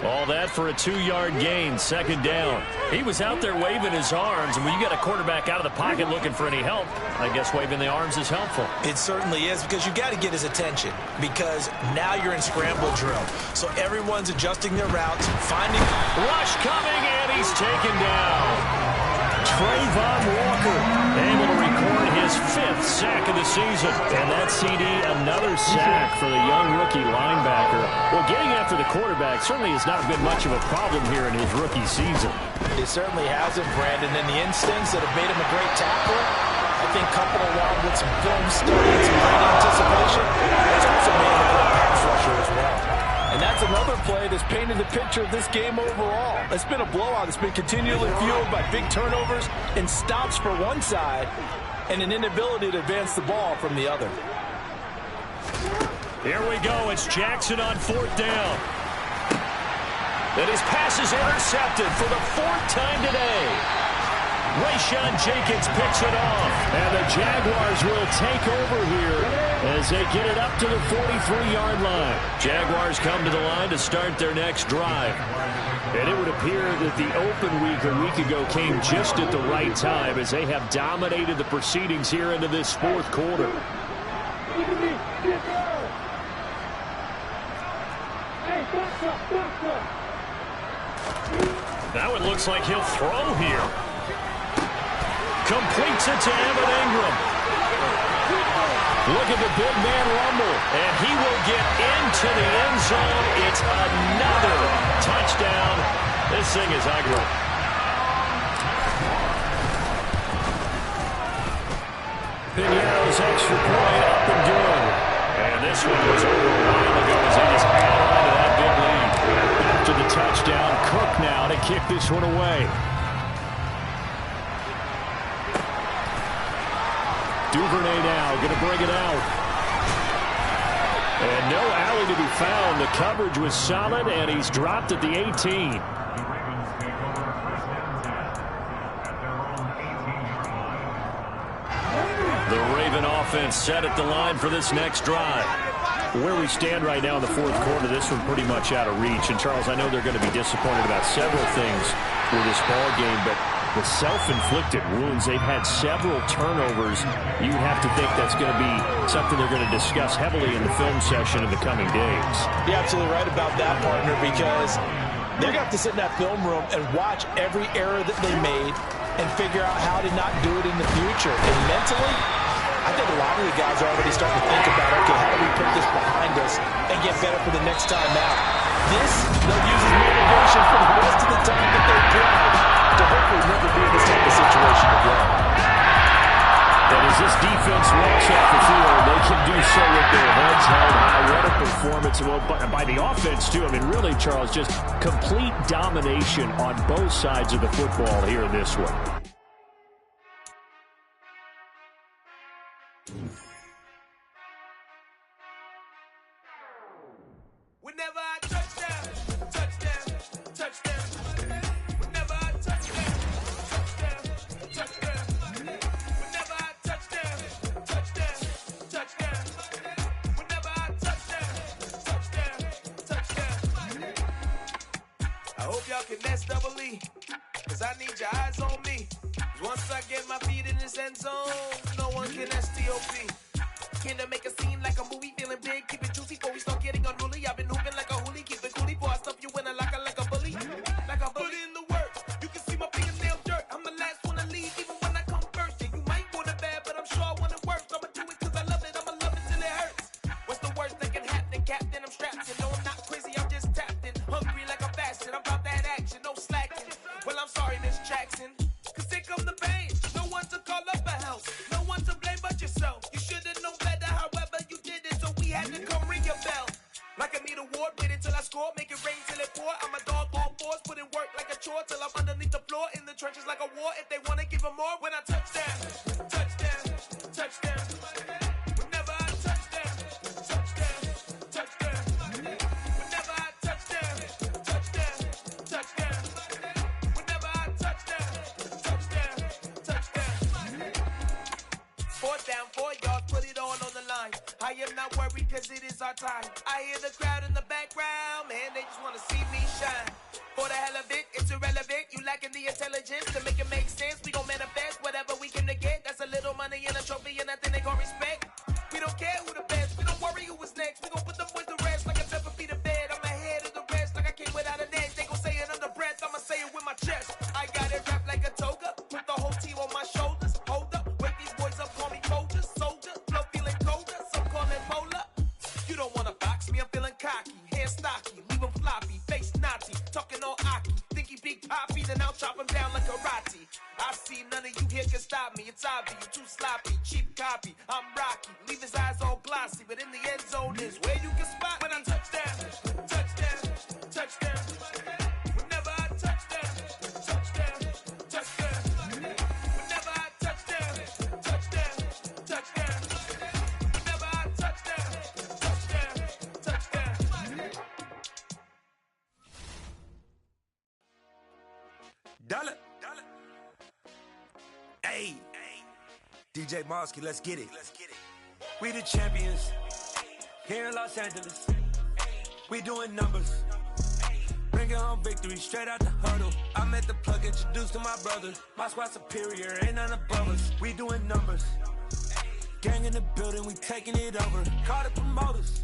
All that for a 2-yard gain, 2nd down. He was out there waving his arms, and when you got a quarterback out of the pocket looking for any help, I guess waving the arms is helpful. It certainly is, because you got to get his attention, because now you're in scramble drill. So everyone's adjusting their routes, finding rush coming, and he's taken down. Trayvon Walker able to record his 5th sack of the season. And that CD, another sack for the young rookie linebacker. Well, getting after the quarterback certainly has not been much of a problem here in his rookie season. It certainly hasn't, Brandon. And the instincts that have made him a great tackler, I think coupled along with some film study and some great anticipation, it's also made him a great pass rusher as well. And that's another play that's painted the picture of this game overall. It's been a blowout. It's been continually fueled by big turnovers and stops for one side and an inability to advance the ball from the other. Here we go. It's Jackson on 4th down. And his pass is intercepted for the 4th time today. Rayshawn Jenkins picks it off. And the Jaguars will take over here as they get it up to the 43-yard line. Jaguars come to the line to start their next drive. And it would appear that the open week a week ago came just at the right time as they have dominated the proceedings here into this 4th quarter. Now it looks like he'll throw here. Completes it to Evan Ingram. Look at the big man rumble. And he will get into the end zone. It's another touchdown. This thing is ugly. Pinero's extra point up and good. And this one was over a while ago as they just added on to that big lead. After the touchdown, Cook now to kick this one away. Duvernay now going to bring it out. And no alley to be found. The coverage was solid, and he's dropped at the 18. The Raven offense set at the line for this next drive. Where we stand right now in the 4th quarter, this one pretty much out of reach. And, Charles, I know they're going to be disappointed about several things with this ball game, but the self-inflicted wounds, they've had several turnovers. You'd have to think that's going to be something they're going to discuss heavily in the film session in the coming days. You're absolutely right about that, partner, because they're going to have to sit in that film room and watch every error that they made and figure out how to not do it in the future. And mentally, I think a lot of the guys are already starting to think about, okay, how do we put this behind us and get better for the next time out? This, they'll use as motivation for the rest of the time that they play to hopefully never be in this type of situation again. And as this defense walks off the field, they can do so with their heads held high. What a performance. Well, by the offense, too. I mean, really, Charles, just complete domination on both sides of the football here in this one. Whenever I touchdown, touchdown, touchdown. Whenever I touchdown, touchdown, touchdown. Whenever I touchdown, touchdown, touchdown. Whenever I touchdown, touchdown, touchdown. I hope y'all can nest double E, cause I need your eyes on me. Once I get my feet in this end zone, no one can STOP. Can to make a scene like a movie, feeling big, keep it juicy before we start getting unruly. I've been hooping like a hoolie, keep it coolie before I stuff you in a locker like a bully. Like a bully in the work, you can see my fingernail dirt. I'm the last one to leave, even when I come first. Yeah, you might want it bad, but I'm sure I want it worse. I'ma do it cause I love it, I'ma love it till it hurts. What's the worst that can happen, Captain? I'm strapped in, no I'm not crazy, I'm just tapped in. Hungry like I'm fasting, I'm about that action, no slacking. Well, I'm sorry, Miss Jackson, cause here come the pain. No one to call up a help, no one to blame but yourself. You should've known better, however you did it, so we had to come ring your bell. Like I need a award, wait until I score, make it rain till it pour. I'm a dog on force, put in work like a chore till I'm underneath the floor, in the trenches like a war. If they wanna give them more, when I touchdown, touchdown, touchdown. Whenever I touchdown, touchdown, touchdown. Whenever I touchdown, touchdown, touchdown. Whenever I touchdown, touchdown, touchdown. 4th down, 4 yards, put it all on the line. I am not worried cause it is our time. I hear the crowd in the background, man, they just wanna see me shine. For the hell of it, it's irrelevant. You lacking the intelligence to make it make sense. We gon' manifest whatever we came to get. That's a little money and a trophy and nothing they gon' respect. We don't care who the best, we don't worry who was next. We gon' put them boys to rest like a 7 feet of bed. I'm ahead of the rest like I came without a net. They gon' say it under breath, I'ma say it with my chest. I got it wrapped like a toga, put the whole team on my shoulders. Hold up, wake these boys up, call me soldier, soldier. Flow feeling colder, some call it molar. You don't wanna box me, I'm feeling cocky. Hair stocky, leave him floppy, face naughty. Talking all aki, think he big poppy, then I'll chop him down like karate. I see none of you here can stop me, it's wasabi, you're too sloppy, cheap copy. I'm Rocky, leave his eyes all glossy, but in the end zone is where you can spot when I touchdown, touchdown, touchdown. Whenever I touchdown, touchdown, touchdown. Whenever I touchdown, touchdown, touchdown. Whenever I touchdown, touchdown, touchdown. Dollar. Hey, DJ Mosky, let's get it. We the champions here in Los Angeles. We doing numbers. Bringing home victory straight out the huddle. I'm at the plug, introduced to my brother. My squad superior, ain't none above us. We doing numbers. Gang in the building, we taking it over. Call the promoters.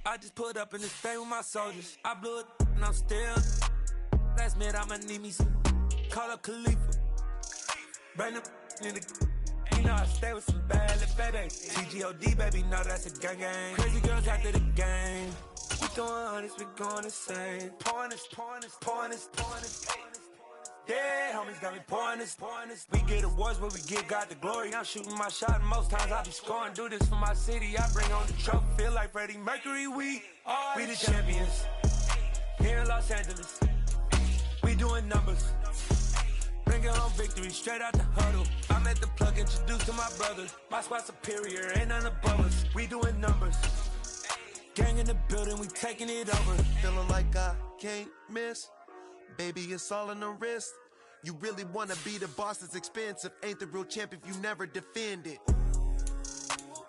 I just put up in this thing with my soldiers. I blew it and I'm still. Last minute I'ma need me some. Call up Khalifa. Bring them in the. You know I stay with some bad little babies. TGOD, baby, know that's a gang gang. Crazy girls after the game. We doing hundreds, we going insane. Pouring this. Yeah, homies got me pouring this. We get awards, but we give God the glory. I'm shooting my shot, and most times I be scoring. Do this for my city, I bring on the trophy. Feel like Freddie Mercury, we the champions. Here in Los Angeles, we doing numbers. Bringing home victory straight out the huddle. I'm at the plug, introduced to my brother. My squad superior, ain't none above us. We doing numbers. Gang in the building, we taking it over. Feeling like I can't miss. Baby, it's all in the wrist. You really wanna be the boss, it's expensive. Ain't the real champ if you never defend it.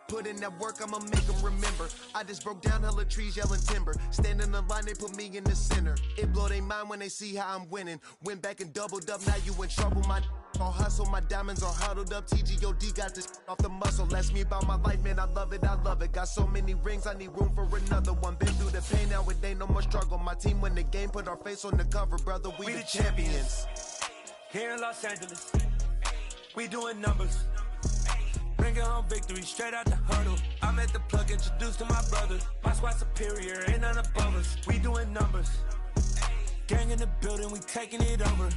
Put in that work, I'ma make them remember. I just broke down hella trees, yelling timber. Stand in the line, they put me in the center. It blow their mind when they see how I'm winning. Went back and doubled up, now you in trouble. My all hustle, my diamonds are huddled up. TGOD got this off the muscle. Ask me about my life, man, I love it. Got so many rings, I need room for another one. Been through the pain, now it ain't no more struggle. My team win the game, put our face on the cover, brother. We the champions. Here in Los Angeles, we doing numbers. Bringing home victory straight out the huddle. I'm at the plug, introduced to my brother. My squad superior, ain't none above us. We doing numbers. Gang in the building, we taking it over.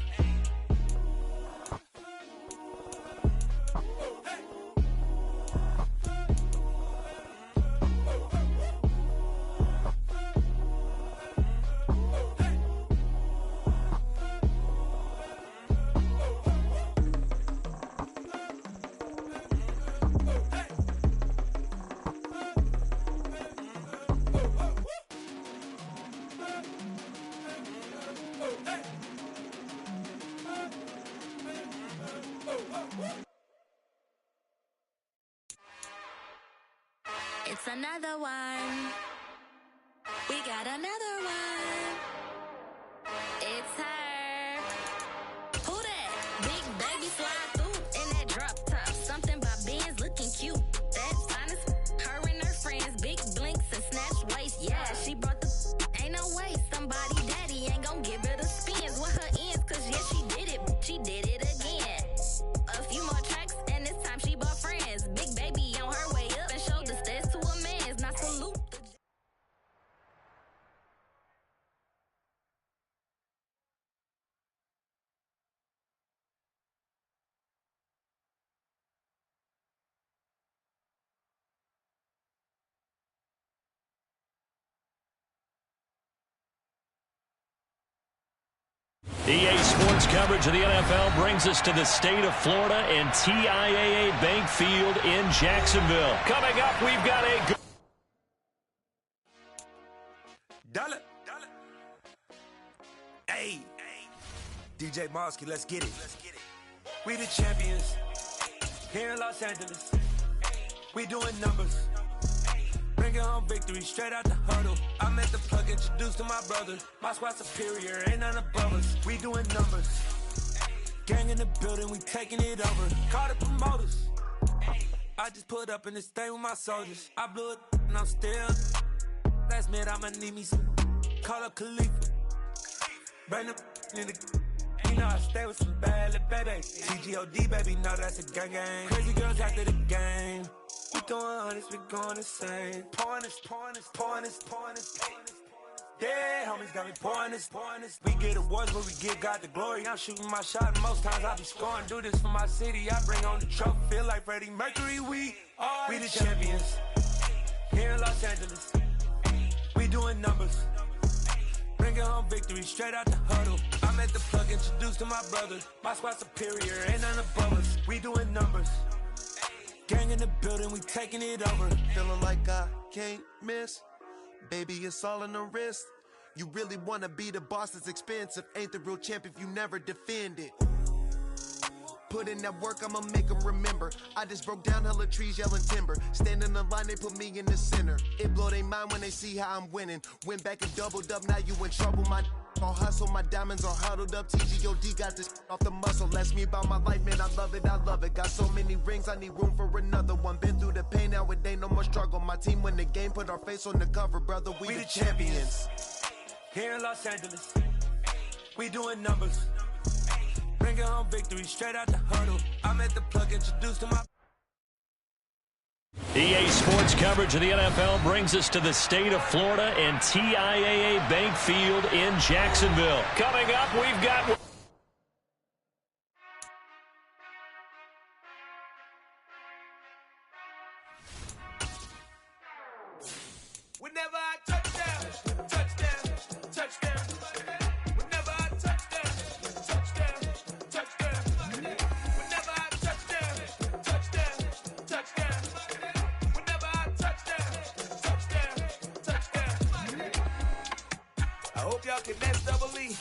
It's another one. We got another one. It's her. Who that? Big baby fly through in that drop top. Something by Benz looking cute. That's honest. Her and her friends, big blinks and snatch waist. Yeah, she brought the. Ain't no way somebody daddy ain't gon' give her the spins with her ends. Cause yeah, she did it. She did it again. A few more tracks and this time she bought friends. Big baby on her way up and showed the stairs to a man's. Not salute. EA Sports coverage of the NFL brings us to the state of Florida and TIAA Bank Field in Jacksonville. Coming up, we've got a... Dollar. Hey, DJ Mosky, let's get it. We the champions here in Los Angeles. We doing numbers. Bringing home victory straight out the huddle. I'm at the plug, introduced to my brother. My squad superior, ain't none above us. We doing numbers. Gang in the building, we taking it over. Call the promoters. I just put up in this thing with my soldiers. I blew it and I'm still. Last minute I'ma need me some. Call up Khalifa. Bring them in the. You know I stay with some bad little babies. TGOD, baby, know that's a gang gang. Crazy girls after the game. We doing hundreds, we going insane. Pouring this. Yeah, homies got me pouring this. We get awards, but we give God the glory. I'm shooting my shot, and most times I be scoring. Do this for my city, I bring on the trophy. Feel like Freddie Mercury, we the champions. Here in Los Angeles, we doing numbers. Bringing home victory straight out the huddle. I'm at the plug, introduced to my brothers. My squad superior, ain't none above us. We doing numbers. Gang in the building, we taking it over. Feeling like I can't miss. Baby, it's all in the wrist. You really wanna be the boss, it's expensive. Ain't the real champ if you never defend it. Put in that work, I'ma make them remember. I just broke down hella trees, yelling timber. Stand in the line, they put me in the center. It blow their mind when they see how I'm winning. Went back and doubled up, now you in trouble. My all hustle, my diamonds are huddled up. TGOD got this off the muscle. Ask me about my life, man, I love it, I love it. Got so many rings, I need room for another one. Been through the pain, now it ain't no more struggle. My team win the game, put our face on the cover, brother, we the champions. Here in Los Angeles, we doing numbers. Bringing home victory straight out the huddle. I'm at the plug, introduced to my... EA Sports coverage of the NFL brings us to the state of Florida and TIAA Bank Field in Jacksonville. Coming up, we've got... Whenever I touchdown, touchdown, touchdown. Whenever I touchdown, touchdown, touchdown. Whenever I touchdown, touchdown, touchdown. Whenever I touchdown, touchdown, touchdown. I hope y'all can next double E,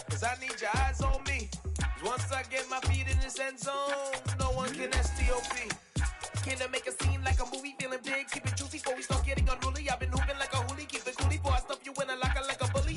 cause I need your eyes on me. 'Cause once I get my feet in this end zone, no one can STOP. Can I make a scene like a movie, feeling big, keep it juicy before we start getting unruly. I've been hooping like a hoolie, keep it coolie before I stuff you in a locker like a bully.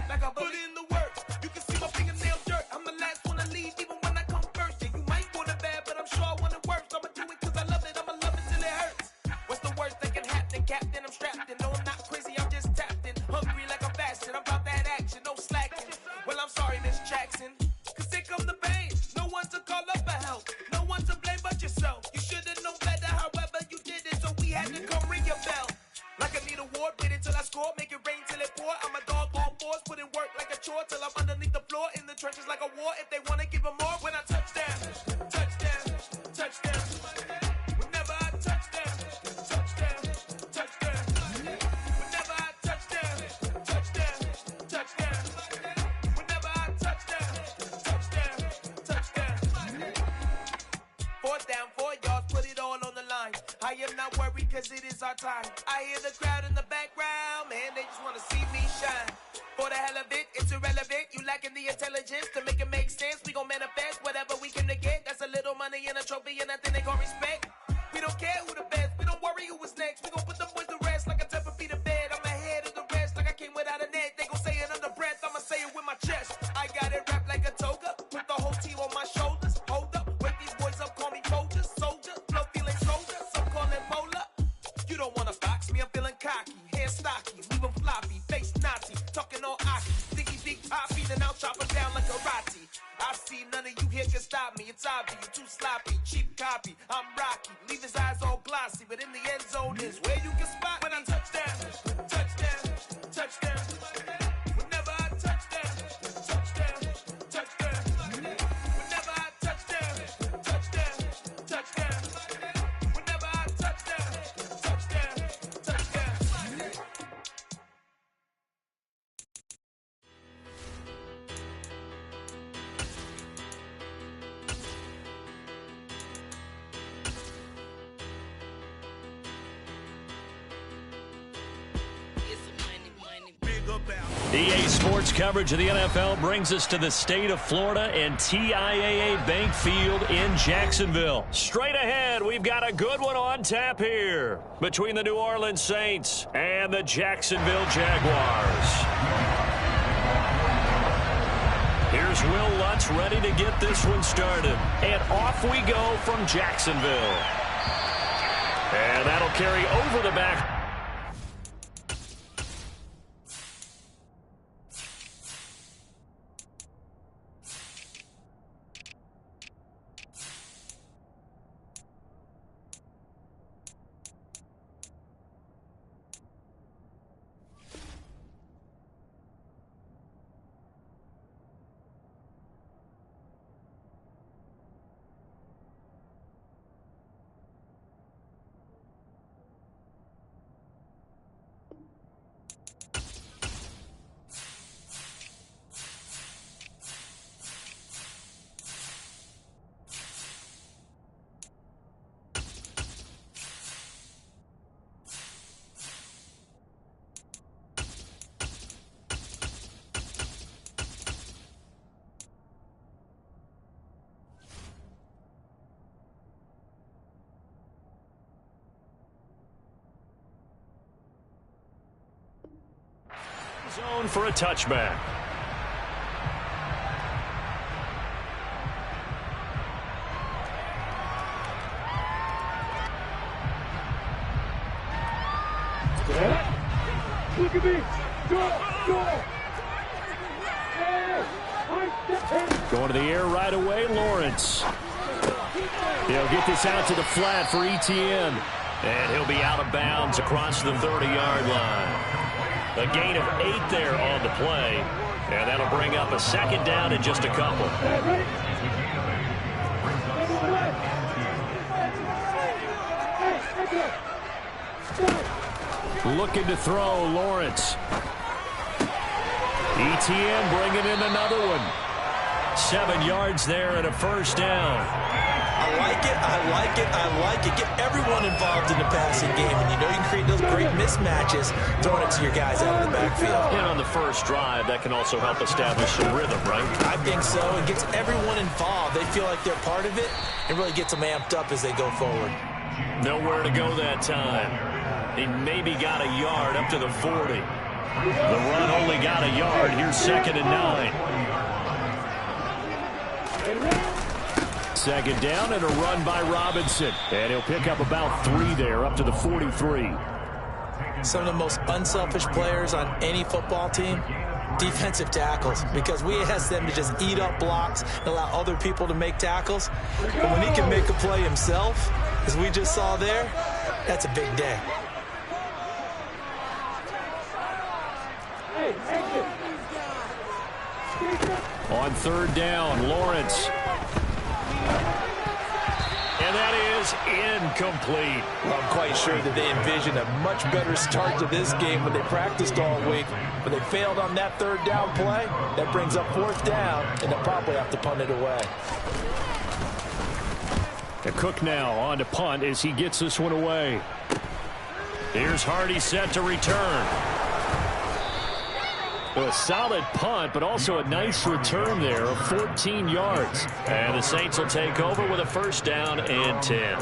Like a bully. Put in the work, you can see my fingernail dirt. I'm the last one to leave, even when I come first. Yeah, you might want it bad, but I'm sure I want it worse. I'ma do it cause I love it, I'ma love it till it hurts. What's the worst that can happen, Captain? I'm strapped in, no I'm not crazy, I'm just tapped in. Hungry like I'm fasting, I'm about that action, no slacking. Well, I'm sorry, Miss Jackson, cause here come the pain. No one to call up for help, no one to blame but yourself. You should've known better, however you did it, so we had to come ring your bell. Like I need a award, wait until I score, make it rain till it pour. I'm a dog on fours, put in work like a chore till I'm underneath the floor, in the trenches like a war. If they wanna give them more, when I touchdown, touchdown, touchdown. Whenever I touchdown, touchdown, touchdown. Whenever I touchdown, touchdown, touchdown. Whenever I touchdown, touchdown, touchdown. Fourth down, 4 yards, put it all on the line. I am not worried cause it is our time. I hear the crowd in the background, man, they just wanna see me shine. For the hell of it, it's irrelevant. You lacking the intelligence to make it make sense. We gon' manifest whatever we came to get. That's a little money and a trophy and nothing they gon' respect. We don't care who the best, we don't worry who was next. We gon' put them boys to rest like a Tempur-Pedic to bed. I'm ahead of the rest like I came without a net. They gon' say it under breath, I'ma say it with my chest. I got it wrapped like a toga, put the whole team on my shoulders. Hold up, wake these boys up, call me soldier, soldier. Flow feeling soldier, some call it molar. You don't wanna box me, I'm feeling cocky. Hair stocky, leave them floppy, face Nazi. Talking all aki, sticky big poppy, then I'll chop them down like karate. I see none of you here can stop me. It's obvious, you too sloppy, cheap copy. I'm Rocky, leave his eyes all glossy, but in the end zone is where you can spot when I touchdown, touchdown, touchdown. Whenever I touchdown, touchdown, touchdown. Whenever I touchdown, touchdown, touchdown. Whenever I touchdown, touchdown, touchdown. EA Sports coverage of the NFL brings us to the state of Florida and TIAA Bank Field in Jacksonville. Straight ahead, we've got a good one on tap here between the New Orleans Saints and the Jacksonville Jaguars. Here's Will Lutz ready to get this one started. And off we go from Jacksonville. And that'll carry over the back. Zone for a touchback. Look at me. Go. Going to the air right away, Lawrence. He'll get this out to the flat for Etienne. And he'll be out of bounds across the 30-yard line. A gain of 8 there on the play. And that'll bring up a second down in just a couple. Looking to throw, Lawrence. Etienne bringing in another one. 7 yards there and a first down. I like it. Get everyone involved in the passing game. And you know you can create those great mismatches throwing it to your guys out of the backfield. And on the first drive, that can also help establish some rhythm, right? I think so. It gets everyone involved. They feel like they're part of it. It really gets them amped up as they go forward. Nowhere to go that time. He maybe got a yard up to the 40. The run only got a yard. Here's 2nd and 9. Second down and a run by Robinson. And he'll pick up about 3 there, up to the 43. Some of the most unselfish players on any football team, defensive tackles, because we ask them to just eat up blocks and allow other people to make tackles. But when he can make a play himself, as we just saw there, that's a big day. On 3rd down, Lawrence. And that is incomplete. Well, I'm quite sure that they envisioned a much better start to this game when they practiced all week. But they failed on that 3rd down play. That brings up 4th down, and they'll probably have to punt it away. And Cook now on to punt as he gets this one away. Here's Hardy set to return. A solid punt, but also a nice return there of 14 yards. And the Saints will take over with a first down and 10.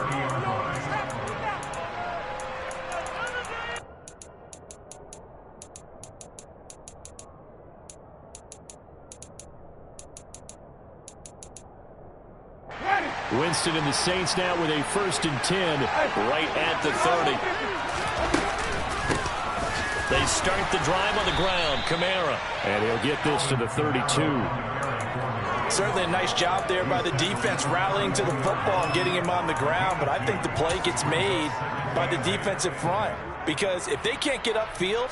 Winston and the Saints now with a 1st and 10 right at the 30. They start the drive on the ground. Kamara. And he'll get this to the 32. Certainly a nice job there by the defense rallying to the football and getting him on the ground. But I think the play gets made by the defensive front. Because if they can't get upfield,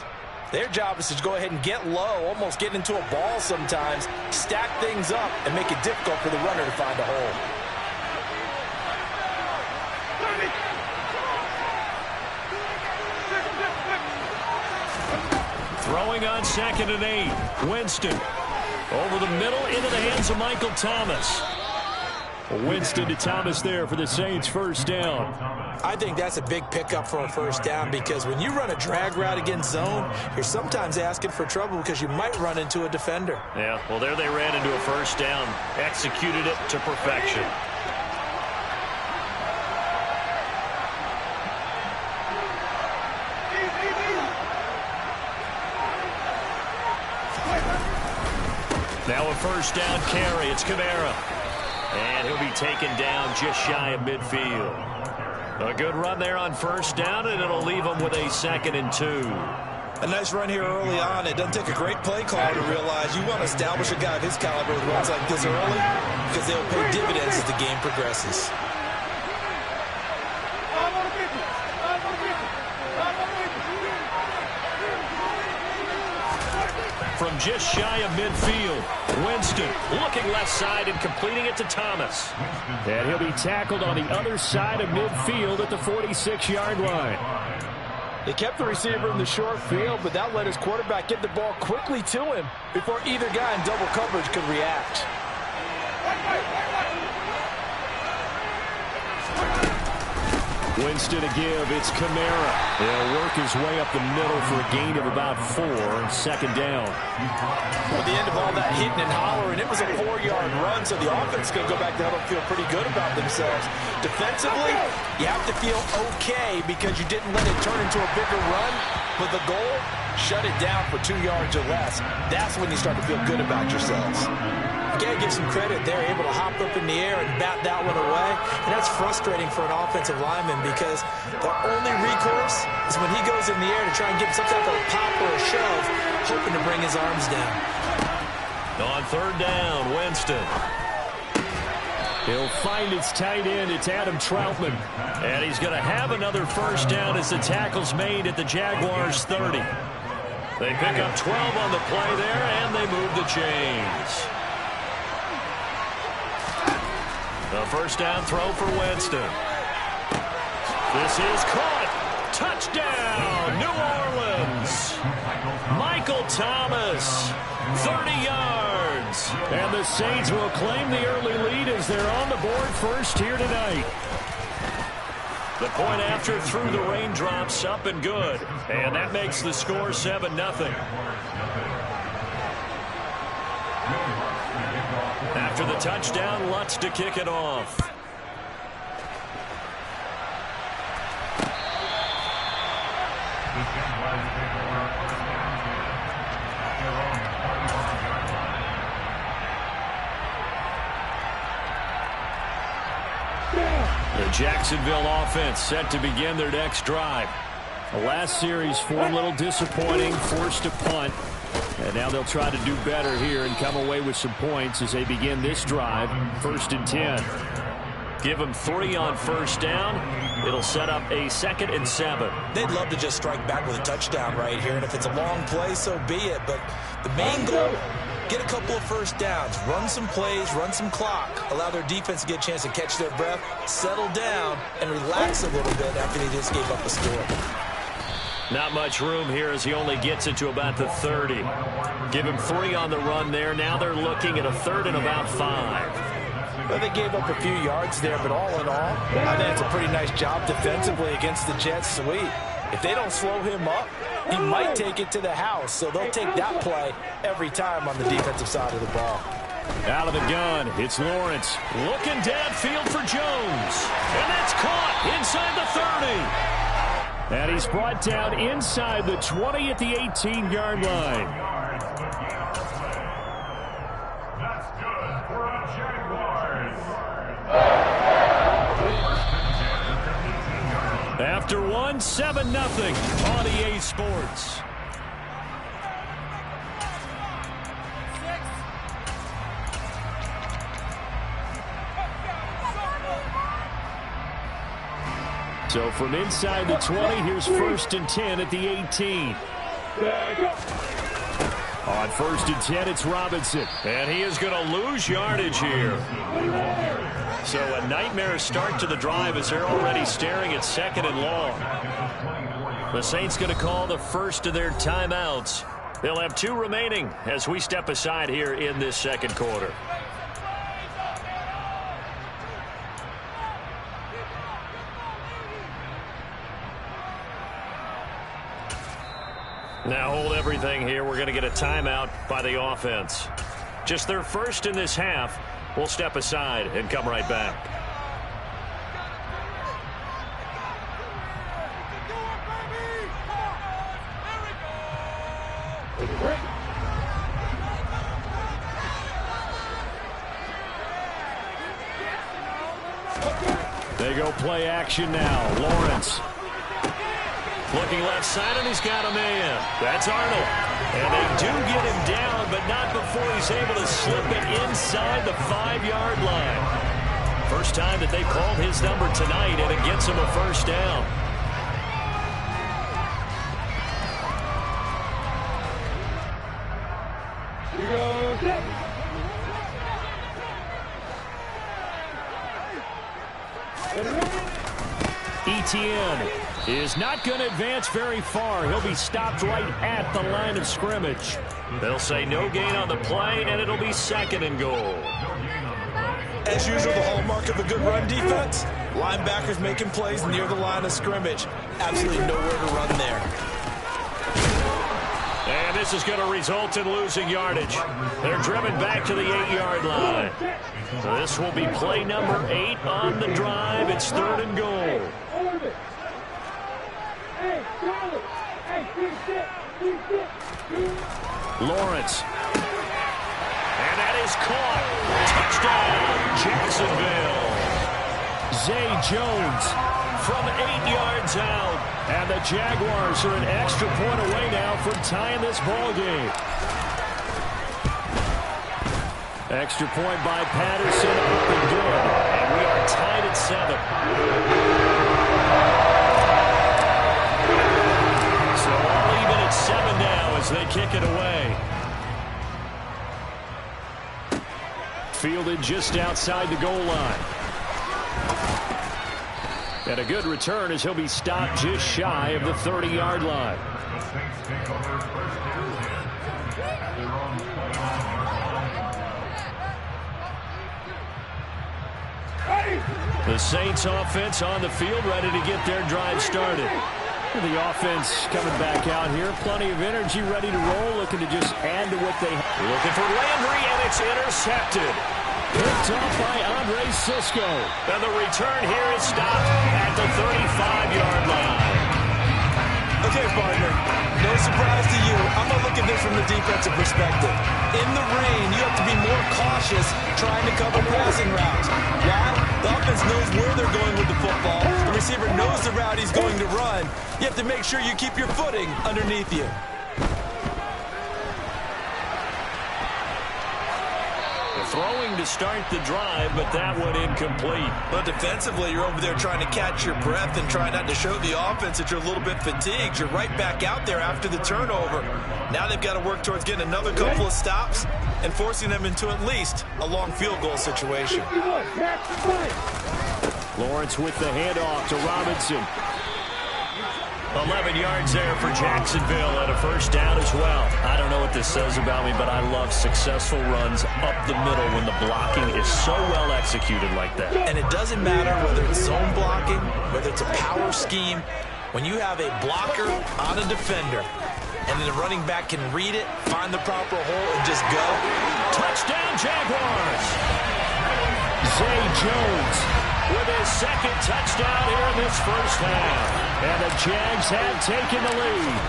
their job is to go ahead and get low, almost get into a ball sometimes, stack things up, and make it difficult for the runner to find a hole. Throwing on 2nd and 8. Winston over the middle into the hands of Michael Thomas. Winston to Thomas there for the Saints' first down. I think that's a big pickup for a first down because when you run a drag route against zone, you're sometimes asking for trouble because you might run into a defender. Yeah, well, there they ran into a first down. Executed it to perfection. Now a first down carry. It's Kamara. And he'll be taken down just shy of midfield. A good run there on first down, and it'll leave him with a 2nd and 2. A nice run here early on. It doesn't take a great play caller to realize you want to establish a guy of his caliber with runs like this early because they'll pay dividends as the game progresses. From just shy of midfield, Winston looking left side and completing it to Thomas. And he'll be tackled on the other side of midfield at the 46-yard line. They kept the receiver in the short field, but that let his quarterback get the ball quickly to him before either guy in double coverage could react. Winston to give. It's Kamara. He'll work his way up the middle for a gain of about 4. 2nd down. At the end of all that hitting and hollering, it was a 4-yard run, so the offense is going to go back to huddle and feel pretty good about themselves. Defensively, you have to feel okay because you didn't let it turn into a bigger run. But the goal, shut it down for 2 yards or less. That's when you start to feel good about yourselves. You got to give some credit. They're able to hop up in the air and bat that one away. And that's frustrating for an offensive lineman because their only recourse is when he goes in the air to try and get some type of pop or a shove, hoping to bring his arms down. On third down, Winston. He'll find his tight end. It's Adam Troutman. And he's going to have another first down as the tackle's made at the Jaguars' 30. They pick up 12 on the play there, and they move the chains. A first down throw for Winston. This is caught. Touchdown, New Orleans. Michael Thomas, 30 yards. And the Saints will claim the early lead as they're on the board first here tonight. The point after through the raindrops, up and good. And that makes the score 7-0. After the touchdown, Lutz to kick it off. The Jacksonville offense set to begin their next drive. The last series, 4 a little disappointing, forced a punt. And now they'll try to do better here and come away with some points as they begin this drive. 1st and 10. Give them 3 on first down. It'll set up a 2nd and 7. They'd love to just strike back with a touchdown right here. And if it's a long play, so be it. But the main goal, get a couple of first downs. Run some plays, run some clock. Allow their defense to get a chance to catch their breath, settle down, and relax a little bit after they just gave up a score. Not much room here as he only gets it to about the 30. Give him 3 on the run there. Now they're looking at a 3rd and about 5. Well, they gave up a few yards there, but all in all, I think it's a pretty nice job defensively against the Jets sweep. If they don't slow him up, he might take it to the house, so they'll take that play every time on the defensive side of the ball. Out of the gun, it's Lawrence. Looking downfield for Jones. And that's caught inside the 30. And he's brought down inside the 20 at the 18-yard line. That's good for a Jaguars. After 1, 7-0 on EA Sports. So from inside the 20, here's 1st and 10 at the 18. On 1st and 10, it's Robinson. And he is going to lose yardage here. So a nightmare start to the drive as they're already staring at 2nd and long. The Saints going to call the first of their timeouts. They'll have 2 remaining as we step aside here in this 2nd quarter. Now hold everything here. We're going to get a timeout by the offense. Just their first in this half. We'll step aside and come right back. They go play action now. Lawrence. Looking left side, and he's got a man. That's Arnold. And they do get him down, but not before he's able to slip it inside the 5-yard line. First time that they've called his number tonight, and it gets him a first down. Etienne is not going to advance very far. He'll be stopped right at the line of scrimmage. They'll say no gain on the play, and it'll be 2nd and goal. As usual, the hallmark of a good run defense, linebackers making plays near the line of scrimmage. Absolutely nowhere to run there. And this is going to result in losing yardage. They're driven back to the 8-yard line. So this will be play number 8 on the drive. It's 3rd and goal. Lawrence. And that is caught. Touchdown, Jacksonville. Zay Jones from 8 yards out. And the Jaguars are an extra point away now from tying this ball game. Extra point by Patterson, up and good. And we are tied at 7. So all even at 7 now as they kick it away. Fielded just outside the goal line. And a good return as he'll be stopped just shy of the 30-yard line. The Saints offense on the field, ready to get their drive started. The offense coming back out here. Plenty of energy, ready to roll, looking to just add to what they have. Looking for Landry, and it's intercepted. Picked up by Andre Sisco. And the return here is stopped at the 35-yard line. Okay, partner, no surprise to you. I'm going to look at this from the defensive perspective. In the rain, you have to be more cautious trying to cover passing routes. Why? The offense knows where they're going with the football. The receiver knows the route he's going to run. You have to make sure you keep your footing underneath you. Throwing to start the drive, but that one incomplete. But defensively, you're over there trying to catch your breath and try not to show the offense that you're a little bit fatigued. You're right back out there after the turnover. Now they've got to work towards getting another couple of stops and forcing them into at least a long field goal situation. Lawrence with the handoff to Robinson. 11 yards there for Jacksonville and a first down as well. I don't know what this says about me, but I love successful runs up the middle when the blocking is so well executed like that. And it doesn't matter whether it's zone blocking, whether it's a power scheme. When you have a blocker on a defender and then the running back can read it, find the proper hole, and just go. Touchdown, Jaguars! Zay Jones with his second touchdown here in this first half. And the Jags have taken the lead.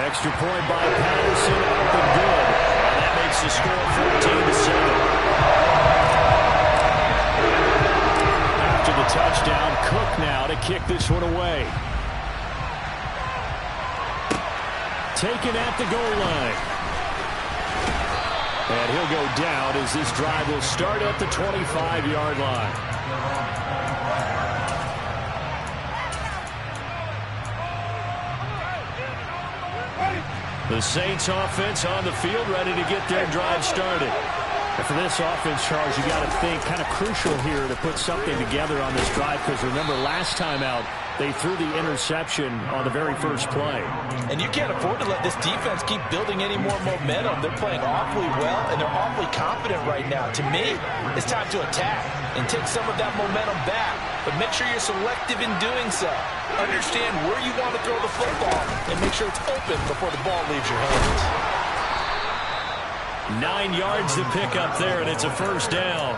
Extra point by Patterson, up and good. And that makes the score 14-7. After the touchdown, Cook now to kick this one away. Taken at the goal line. And he'll go down as this drive will start at the 25-yard line. The Saints offense on the field, ready to get their drive started. And for this offense, Charles, you got to think kind of crucial here to put something together on this drive, because remember last time out, they threw the interception on the very first play. And you can't afford to let this defense keep building any more momentum. They're playing awfully well, and they're awfully confident right now. To me, it's time to attack and take some of that momentum back. But make sure you're selective in doing so. Understand where you want to throw the football and make sure it's open before the ball leaves your hands. 9 yards to pick up there, and it's a first down.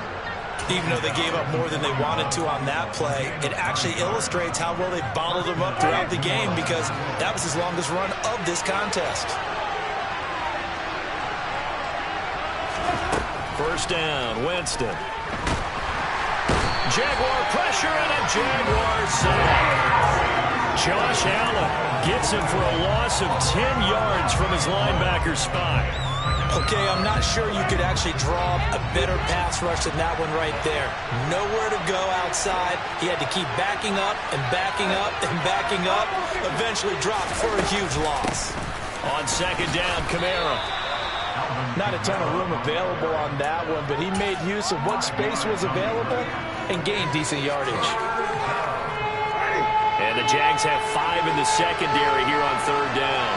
Even though they gave up more than they wanted to on that play, it actually illustrates how well they bottled them up throughout the game, because that was his longest run of this contest. First down, Winston. Jaguar pressure and a Jaguar sack. Josh Allen gets him for a loss of 10 yards from his linebacker spot. Okay, I'm not sure you could actually draw a better pass rush than that one right there. Nowhere to go outside. He had to keep backing up and backing up and backing up. Eventually dropped for a huge loss. On second down, Kamara. Not a ton of room available on that one, but he made use of what space was available and gained decent yardage. And the Jags have 5 in the secondary here on third down.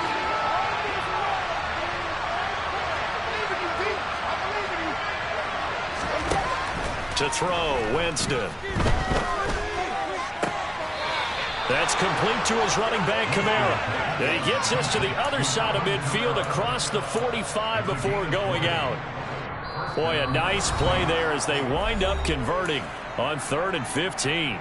To throw, Winston. That's complete to his running back, Kamara. And he gets us to the other side of midfield across the 45 before going out. Boy, a nice play there as they wind up converting on 3rd and 15.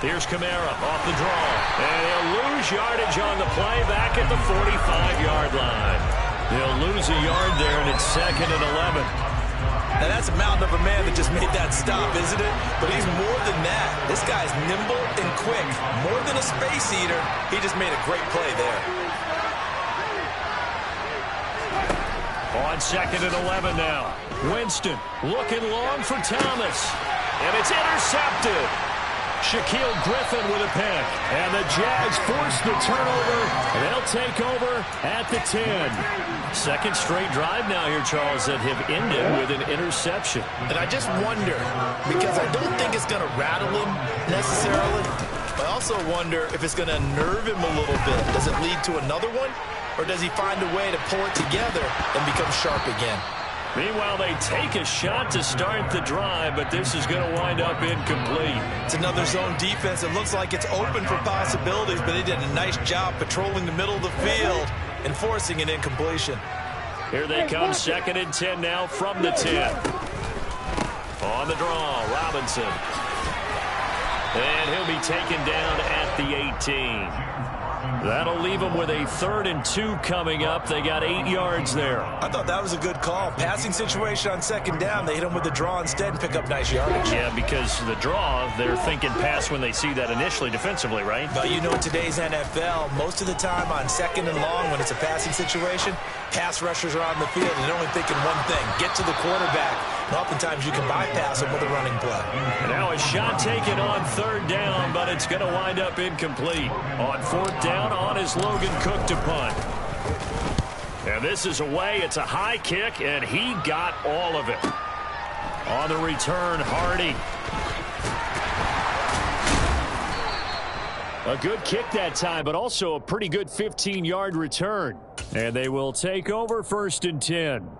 Here's Kamara off the draw. And he'll lose yardage on the play back at the 45-yard line. They'll lose a yard there, and it's 2nd and 11. Now, that's a mountain of a man that just made that stop, isn't it? But he's more than that. This guy's nimble and quick. More than a space eater, he just made a great play there. On 2nd and 11 now. Winston looking long for Thomas. And it's intercepted. Shaquille Griffin with a pick. And the Jags force the turnover. And they'll take over at the 10. Second straight drive now here, Charles, that have ended with an interception. And I just wonder, because I don't think it's going to rattle him necessarily. I also wonder if it's going to nerve him a little bit. Does it lead to another one? Or does he find a way to pull it together and become sharp again? Meanwhile, they take a shot to start the drive, but this is going to wind up incomplete. It's another zone defense. It looks like it's open for possibilities, but they did a nice job patrolling the middle of the field and forcing an incompletion. Here they come, 2nd and 10 now from the 10. On the draw, Robinson. And he'll be taken down at the 18. That'll leave them with a 3rd and 2 coming up. They got 8 yards there. I thought that was a good call. Passing situation on 2nd down. They hit him with the draw instead and pick up nice yardage. Yeah, because the draw, they're thinking pass when they see that initially defensively, right? But you know, today's NFL, most of the time on 2nd and long when it's a passing situation, pass rushers are on the field and they're only thinking one thing, get to the quarterback. And oftentimes you can bypass them with a running play. And now a shot taken on 3rd down, but it's going to wind up incomplete. On 4th down, on is Logan Cook to punt. And this is away. It's a high kick, and he got all of it. On the return, Hardy. A good kick that time, but also a pretty good 15-yard return. And they will take over 1st and 10.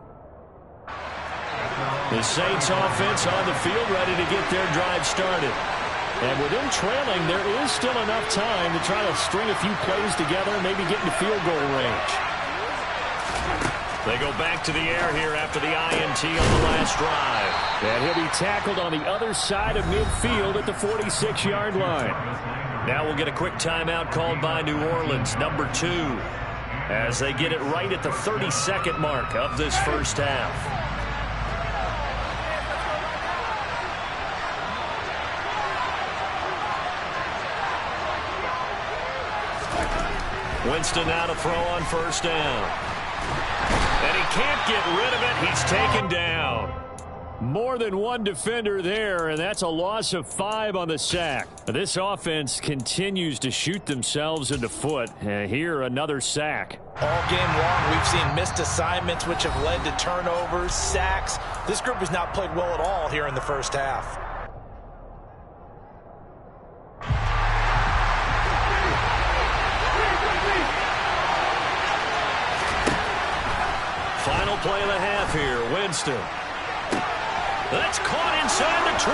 The Saints offense on the field ready to get their drive started. And with them trailing, there is still enough time to try to string a few plays together and maybe get into field goal range. They go back to the air here after the INT on the last drive. And he'll be tackled on the other side of midfield at the 46-yard line. Now we'll get a quick timeout called by New Orleans, number 2, as they get it right at the 32nd mark of this first half. Winston now to throw on 1st down. And he can't get rid of it. He's taken down. More than one defender there, and that's a loss of 5 on the sack. This offense continues to shoot themselves in the foot. And here, another sack. All game long, we've seen missed assignments, which have led to turnovers, sacks. This group has not played well at all here in the first half. Final play of the half here, Winston. That's caught inside the 20.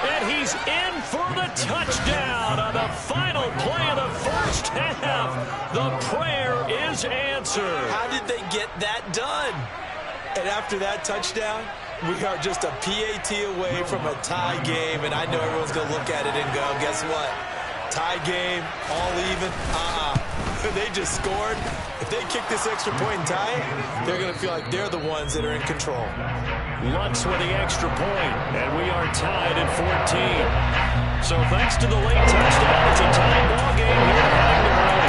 And he's in for the touchdown on the final play of the first half. The prayer is answered. How did they get that done? And after that touchdown, we are just a PAT away from a tie game. And I know everyone's going to look at it and go, guess what? Tie game, all even? They just scored. If they kick this extra point and tie it, they're going to feel like they're the ones that are in control. Lutz with the extra point, and we are tied at 14. So thanks to the late touchdown, it's a tie ball game here heading to break.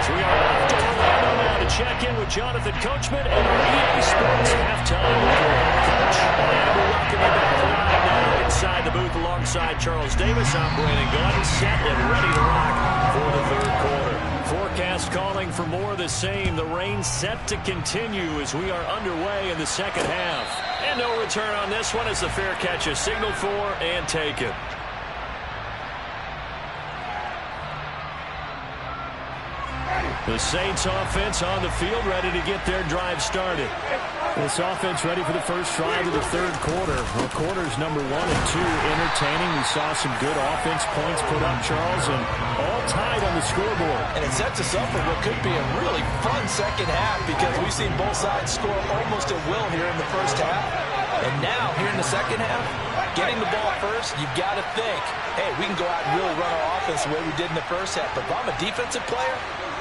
As we are off to Orlando now to check in with Jonathan Coachman and our EA Sports halftime report. Coach, and we'll welcome you back live now inside the booth alongside Charles Davis. I'm Brandon Gordon, set and ready to rock for the third quarter. Forecast calling for more of the same. The rain set to continue as we are underway in the second half. And no return on this one as the fair catch is signaled for and taken. The Saints offense on the field ready to get their drive started. This offense ready for the first drive of the third quarter. Well, quarters number 1 and 2 entertaining. We saw some good offense points put up, Charles, and all tied on the scoreboard. And it sets us up for what could be a really fun second half because we've seen both sides score almost at will here in the first half. And now, here in the second half, getting the ball first, you've got to think, hey, we can go out and really run our offense the way we did in the first half. But if I'm a defensive player,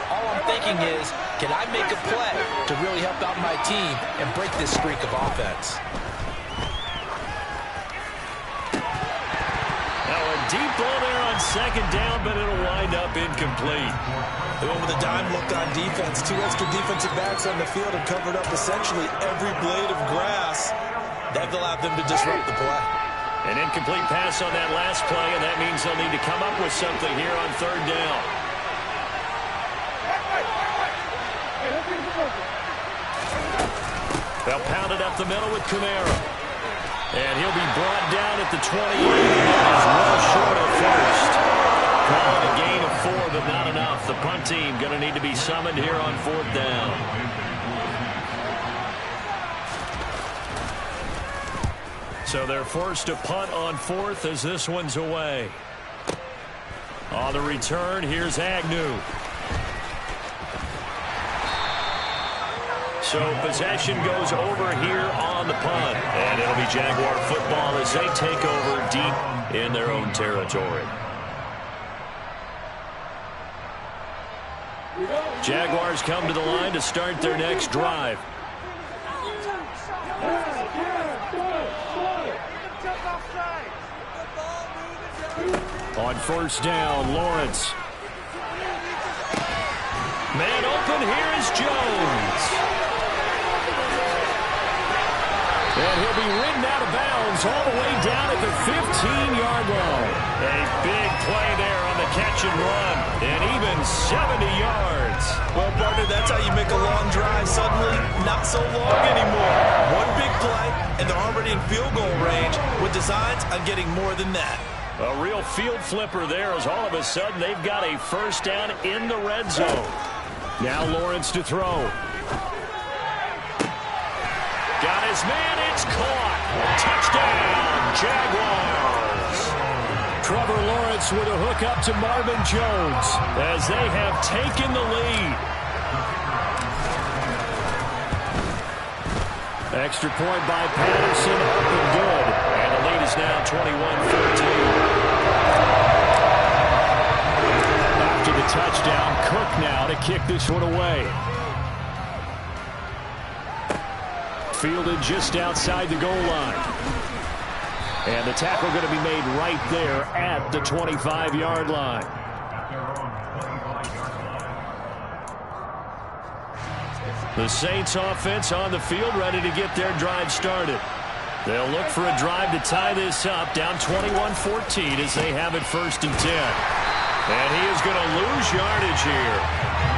all I'm thinking is, can I make a play to really help out my team and break this streak of offense? Now a deep ball there on second down, but it'll wind up incomplete. They went with a dime look on defense. 2 extra defensive backs on the field and covered up essentially every blade of grass. That allowed them to disrupt the play. An incomplete pass on that last play, and that means they'll need to come up with something here on third down. They'll pound it up the middle with Kamara. And he'll be brought down at the 28. That is well short of first. Calling a gain of 4, but not enough. The punt team going to need to be summoned here on fourth down. So they're forced to punt on fourth as this one's away. On the return, here's Agnew. So possession goes over here on the punt. And it'll be Jaguar football as they take over deep in their own territory. Jaguars come to the line to start their next drive. On first down, Lawrence. Man open, here is Jones. And he'll be ridden out of bounds all the way down at the 15-yard line. A big play there on the catch and run. And even 70 yards. Well, partner, that's how you make a long drive suddenly not so long anymore. One big play, and they're already in field goal range with designs on getting more than that. A real field flipper there as all of a sudden they've got a first down in the red zone. Now Lawrence to throw. Got his man, it's caught. Touchdown, Jaguars. Trevor Lawrence with a hook up to Marvin Jones as they have taken the lead. Extra point by Patterson, up and good. And the lead is now 21-14. After the touchdown, Cook now to kick this one away. Fielded just outside the goal line. And the tackle going to be made right there at the 25-yard line. The Saints offense on the field ready to get their drive started. They'll look for a drive to tie this up, down 21-14 as they have it first and 10. And he is going to lose yardage here.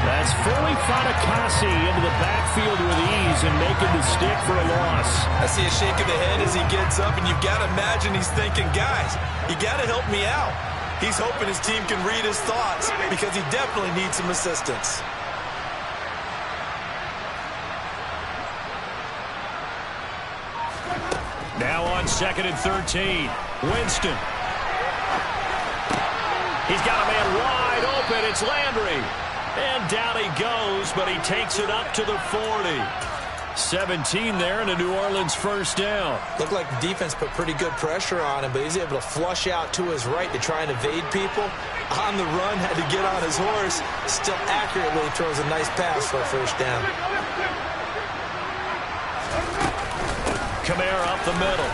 That's Foley Fatukasi into the backfield with ease and making the stick for a loss. I see a shake of the head as he gets up, and you've got to imagine he's thinking, guys, you got to help me out. He's hoping his team can read his thoughts because he definitely needs some assistance. Now on 2nd and 13, Winston. He's got a man wide open. It's Landry. And down he goes, but he takes it up to the 40. 17 there and a New Orleans first down. Looked like the defense put pretty good pressure on him, but he's able to flush out to his right to try and evade people. On the run, had to get on his horse. Still accurately throws a nice pass for a first down. Kamara up the middle.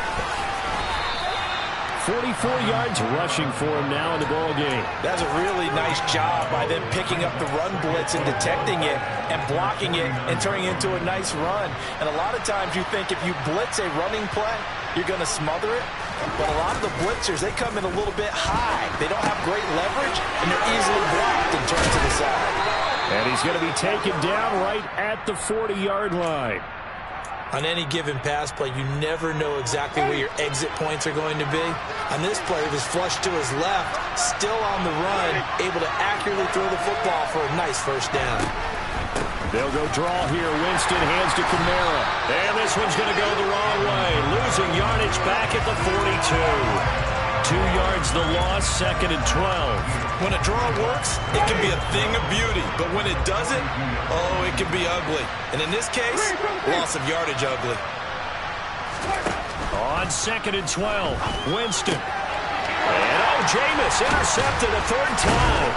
44 yards rushing for him now in the ball game. That's a really nice job by them picking up the run blitz and detecting it and blocking it and turning it into a nice run. And a lot of times you think if you blitz a running play, you're going to smother it. But a lot of the blitzers, they come in a little bit high. They don't have great leverage, and they're easily blocked and turned to the side. And he's going to be taken down right at the 40-yard line. On any given pass play, you never know exactly where your exit points are going to be. On this play, it was flushed to his left, still on the run, able to accurately throw the football for a nice first down. They'll go draw here. Winston hands to Kamara. And this one's going to go the wrong way. Losing yardage back at the 42. 2 yards the loss, 2nd and 12. When a draw works, it can be a thing of beauty. But when it doesn't, oh, it can be ugly. And in this case, loss of yardage ugly. On 2nd and 12, Winston. And Jameis intercepted a third time.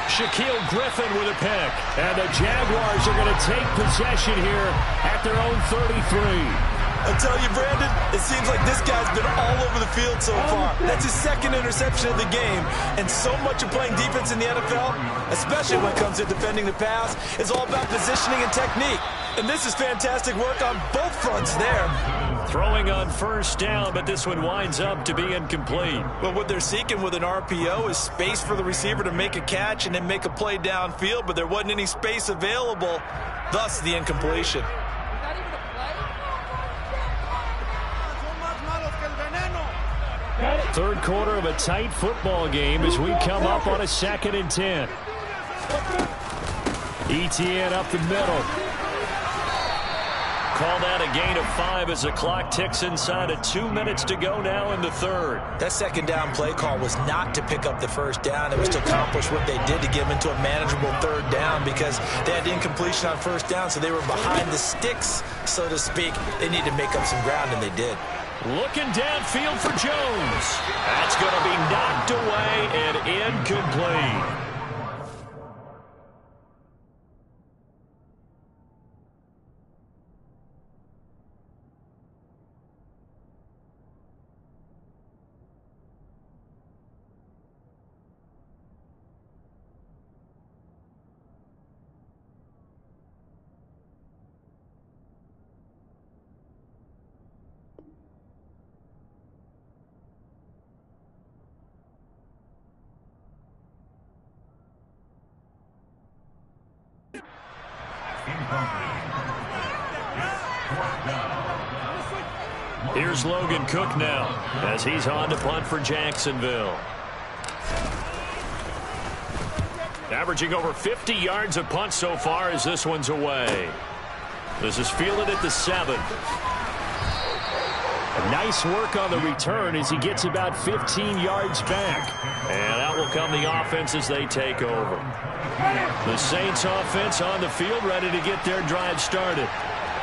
Shaquille Griffin with a pick. And the Jaguars are going to take possession here at their own 33. I tell you, Brandon, it seems like this guy's been all over the field so far. That's his second interception of the game. And so much of playing defense in the NFL, especially when it comes to defending the pass, is all about positioning and technique. And this is fantastic work on both fronts there. Throwing on first down, but this one winds up to be incomplete. Well, what they're seeking with an RPO is space for the receiver to make a catch and then make a play downfield, but there wasn't any space available, thus the incompletion. Third quarter of a tight football game as we come up on a 2nd and 10. ETN up the middle. Called out a gain of 5 as the clock ticks inside of 2 minutes to go now in the third. That second down play call was not to pick up the first down. It was to accomplish what they did to get them into a manageable third down because they had incompletion on first down, so they were behind the sticks, so to speak. They needed to make up some ground, and they did. Looking downfield for Jones. That's going to be knocked away and incomplete. Here's Logan Cook now as he's on to punt for Jacksonville. Averaging over 50 yards a punt so far as this one's away. This is fielded at the 7. Nice work on the return as he gets about 15 yards back. And out will come the offense as they take over. The Saints offense on the field ready to get their drive started.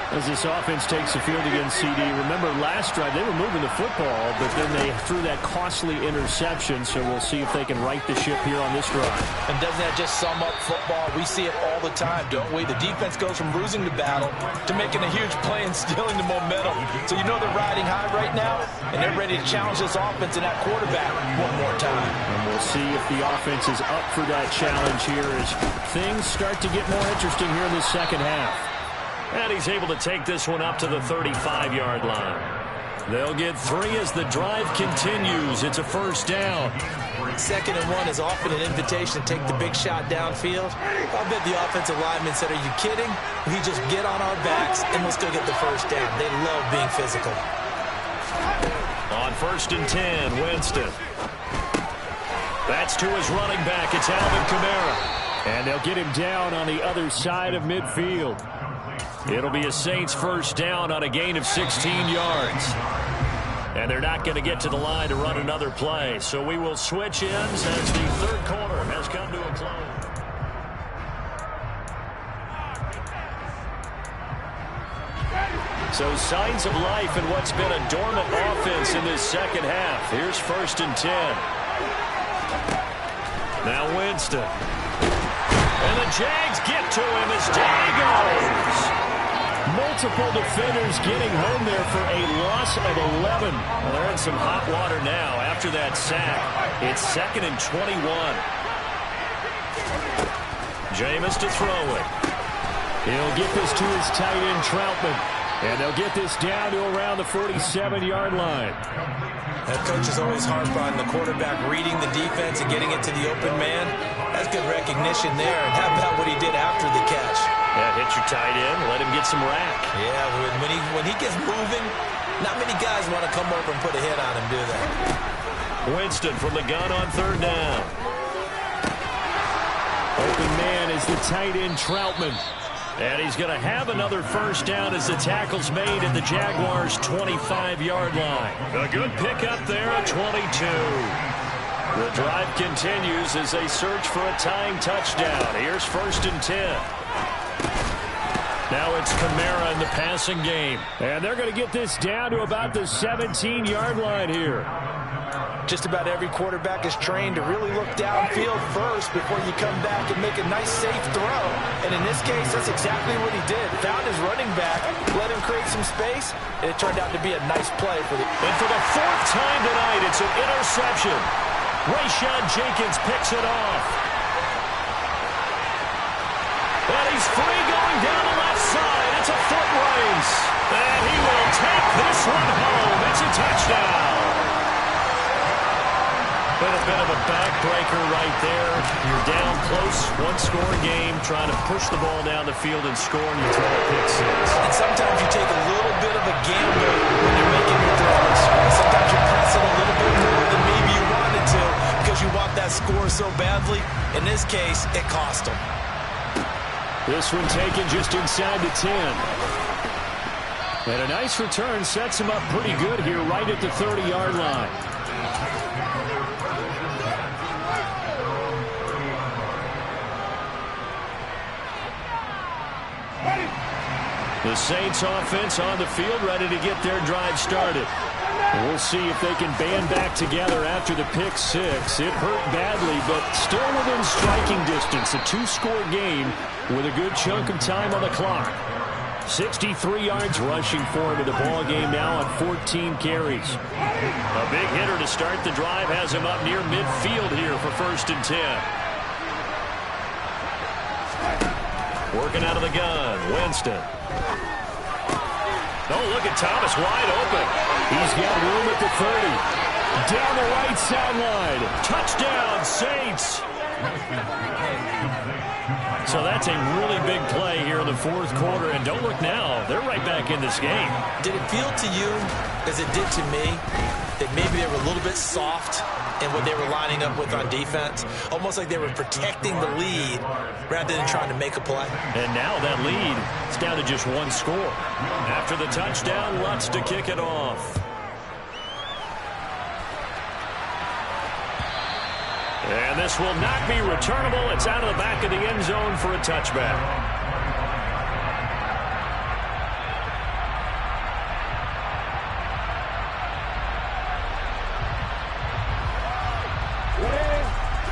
As this offense takes the field against CD, remember last drive they were moving the football, but then they threw that costly interception, so we'll see if they can right the ship here on this drive. And doesn't that just sum up football? We see it all the time, don't we? The defense goes from losing the battle to making a huge play and stealing the momentum. So you know they're riding high right now, and they're ready to challenge this offense and that quarterback one more time. And we'll see if the offense is up for that challenge here as things start to get more interesting here in the second half. And he's able to take this one up to the 35-yard line. They'll get 3 as the drive continues. It's a first down. 2nd and 1 is often an invitation to take the big shot downfield. I'll bet the offensive lineman said, are you kidding? We just get on our backs and let's go get the first down. They love being physical. On 1st and 10, Winston. That's to his running back. It's Alvin Kamara. And they'll get him down on the other side of midfield. It'll be a Saints first down on a gain of 16 yards. And they're not going to get to the line to run another play. So we will switch ends as the third quarter has come to a close. So signs of life in what's been a dormant offense in this second half. Here's 1st and 10. Now Winston. And the Jags get to him as down he goes. Multiple defenders getting home there for a loss of 11. Well, they're in some hot water now after that sack. It's 2nd and 21. Jameis to throw it. He'll get this to his tight end, Troutman. And they'll get this down to around the 47-yard line. That coach is always hard on the quarterback reading the defense and getting it to the open man. That's good recognition there. And how about what he did after the catch? Yeah, hit your tight end, let him get some rack. Yeah, when he gets moving, not many guys want to come over and put a hit on him, do they? Winston from the gun on 3rd down. Open man is the tight end, Troutman. And he's going to have another first down as the tackle's made at the Jaguars' 25-yard line. A good pickup there at 22. The drive continues as they search for a tying touchdown. Here's 1st and 10. Now it's Kamara in the passing game. And they're going to get this down to about the 17-yard line here. Just about every quarterback is trained to really look downfield first before you come back and make a nice, safe throw. And in this case, that's exactly what he did. Found his running back, let him create some space, and it turned out to be a nice play for the... And for the 4th time tonight, it's an interception. Rayshawn Jenkins picks it off. And he's free going down the left side. It's a foot race. And he will take this one home. It's a touchdown. Been a bit of a backbreaker right there. You're down close, one-score game, trying to push the ball down the field and score, and you throw a pick six. And sometimes you take a little bit of a gamble when you're making your throws. Sometimes you press it a little bit more than maybe you wanted to because you want that score so badly. In this case, it cost them. This one taken just inside the 10. And a nice return sets him up pretty good here right at the 30-yard line. The Saints offense on the field, ready to get their drive started. We'll see if they can band back together after the pick six. It hurt badly, but still within striking distance. A 2-score game with a good chunk of time on the clock. 63 yards rushing for him in the ball game now on 14 carries. A big hitter to start the drive has him up near midfield here for 1st and 10. Working out of the gun, Winston. Oh, look at Thomas wide open. He's got room at the 30. Down the right sideline. Touchdown, Saints. So that's a really big play here in the 4th quarter. And don't look now. They're right back in this game. Did it feel to you, as it did to me, that maybe they were a little bit soft in what they were lining up with on defense? Almost like they were protecting the lead rather than trying to make a play. And now that lead is down to just 1 score. After the touchdown, Lutz to kick it off. And this will not be returnable. It's out of the back of the end zone for a touchback.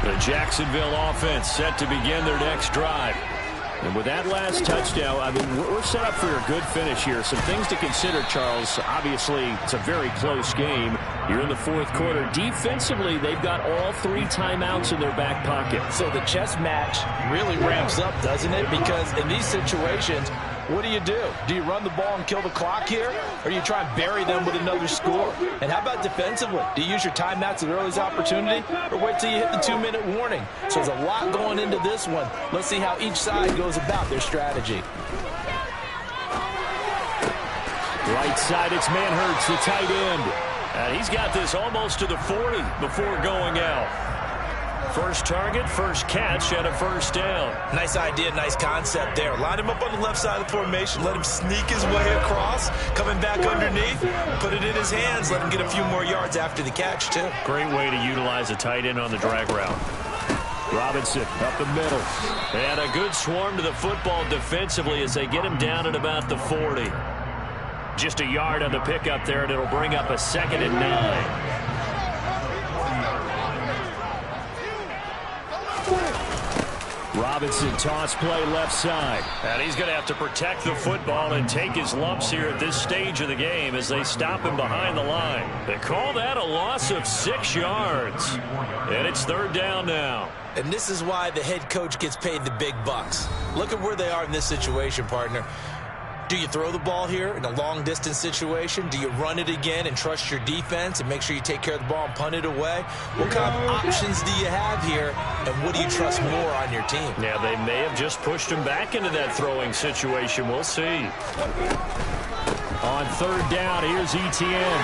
The Jacksonville offense set to begin their next drive. And with that last touchdown, I mean, we're set up for a good finish here. Some things to consider, Charles. Obviously, it's a very close game. You're in the 4th quarter. Defensively, they've got all 3 timeouts in their back pocket. So the chess match really ramps up, doesn't it? Because in these situations, what do? Do you run the ball and kill the clock here? Or do you try and bury them with another score? And how about defensively? Do you use your timeouts at the earliest opportunity? Or wait till you hit the 2-minute warning? So there's a lot going into this one. Let's see how each side goes about their strategy. Right side, it's Manhurts, the tight end. And he's got this almost to the 40 before going out. First target, first catch, and a 1st down. Nice idea, nice concept there. Line him up on the left side of the formation. Let him sneak his way across. Coming back underneath. Put it in his hands. Let him get a few more yards after the catch, too. Great way to utilize a tight end on the drag route. Robinson up the middle. And a good swarm to the football defensively as they get him down at about the 40. Just a yard on the pickup there, and it'll bring up a 2nd and 9. Robinson toss play left side. And he's going to have to protect the football and take his lumps here at this stage of the game as they stop him behind the line. They call that a loss of 6 yards. And it's 3rd down now. And this is why the head coach gets paid the big bucks. Look at where they are in this situation, partner. Do you throw the ball here in a long-distance situation? Do you run it again and trust your defense and make sure you take care of the ball and punt it away? What kind of options do you have here, and what do you trust more on your team? Yeah, they may have just pushed him back into that throwing situation. We'll see. On 3rd down, here's Etienne.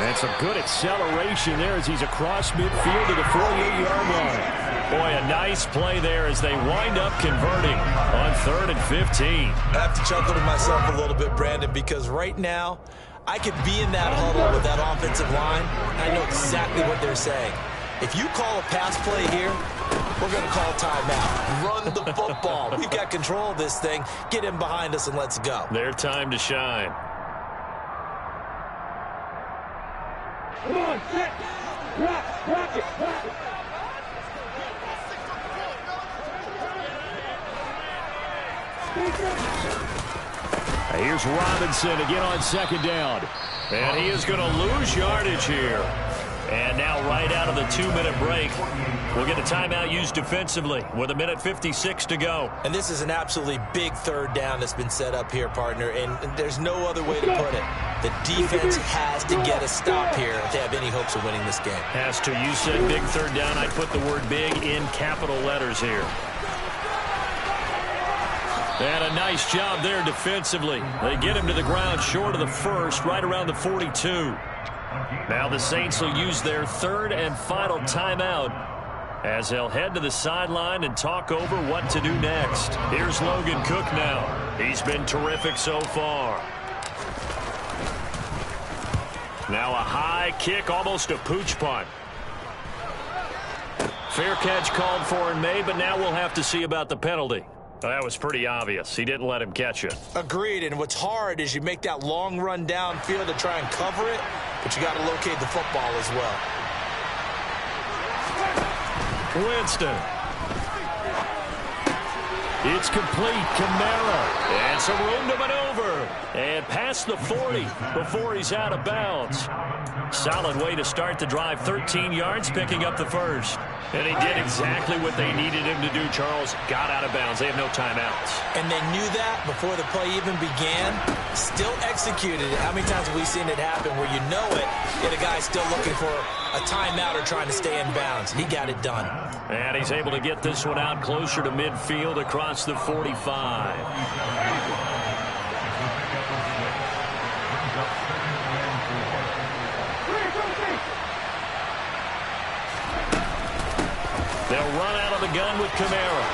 And some good acceleration there as he's across midfield to the 48-yard line. Boy, a nice play there as they wind up converting on 3rd and 15. I have to chuckle to myself a little bit, Brandon, because right now I could be in that huddle with that offensive line. I know exactly what they're saying. If you call a pass play here, we're going to call timeout. Run the football. We've got control of this thing. Get him behind us and let's go. Their time to shine. Come on, set. Rock it. Here's Robinson again on second down. And he is going to lose yardage here. And now right out of the 2-minute break, we'll get a timeout used defensively with 1:56 to go. And this is an absolutely big third down that's been set up here, partner, and there's no other way to put it. The defense has to get a stop here if they have any hopes of winning this game. Has to. You said big third down. I put the word big in capital letters here. And a nice job there defensively. They get him to the ground short of the first, right around the 42. Now the Saints will use their third and final timeout as they'll head to the sideline and talk over what to do next. Here's Logan Cook now. He's been terrific so far. Now a high kick, almost a pooch punt. Fair catch called for and made, but now we'll have to see about the penalty. That was pretty obvious. He didn't let him catch it. Agreed, and what's hard is you make that long run downfield to try and cover it, but you got to locate the football as well. Winston. It's complete. Kamara. And some room to maneuver. And past the 40 before he's out of bounds. Solid way to start the drive. 13 yards, picking up the first. And he did exactly what they needed him to do, Charles. Got out of bounds. They have no timeouts. And they knew that before the play even began. Still executed it. How many times have we seen it happen where you know it, yet a guy's still looking for a timeout or trying to stay in bounds? He got it done. And he's able to get this one out closer to midfield across the 45. They'll run out of the gun with Kamara.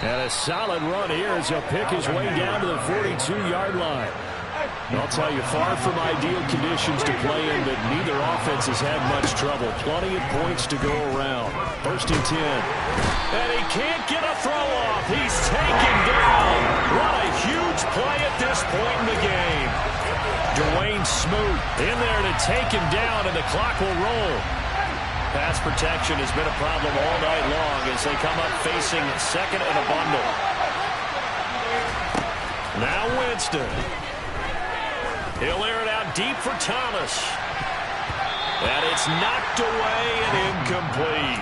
And a solid run here as he'll pick his way down to the 42-yard line. I'll tell you, far from ideal conditions to play in, but neither offense has had much trouble. Plenty of points to go around. First and 10. And he can't get a throw off. He's taken down. What a huge play at this point in the game. Dwayne Smoot in there to take him down, and the clock will roll. Pass protection has been a problem all night long as they come up facing second and a bundle. Now Winston. He'll air it out deep for Thomas. And it's knocked away and incomplete.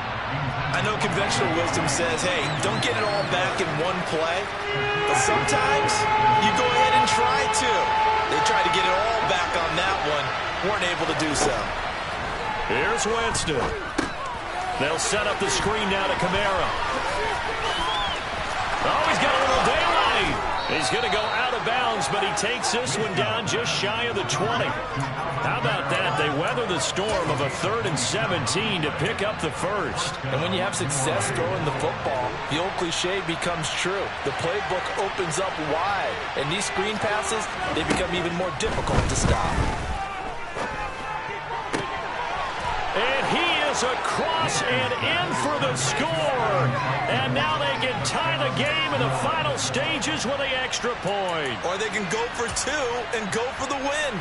I know conventional wisdom says, hey, don't get it all back in one play. But sometimes you go ahead and try to. They tried to get it all back on that one. Weren't able to do so. Here's Winston. They'll set up the screen now to Kamara. Oh, he's got a little daylight. He's going to go out of bounds, but he takes this one down just shy of the 20. How about that? They weather the storm of a 3rd and 17 to pick up the first. And when you have success throwing the football, the old cliche becomes true. The playbook opens up wide, and these screen passes, they become even more difficult to stop. And he is across and in for the score. And now they can tie the game in the final stages with the extra point. Or they can go for 2 and go for the win.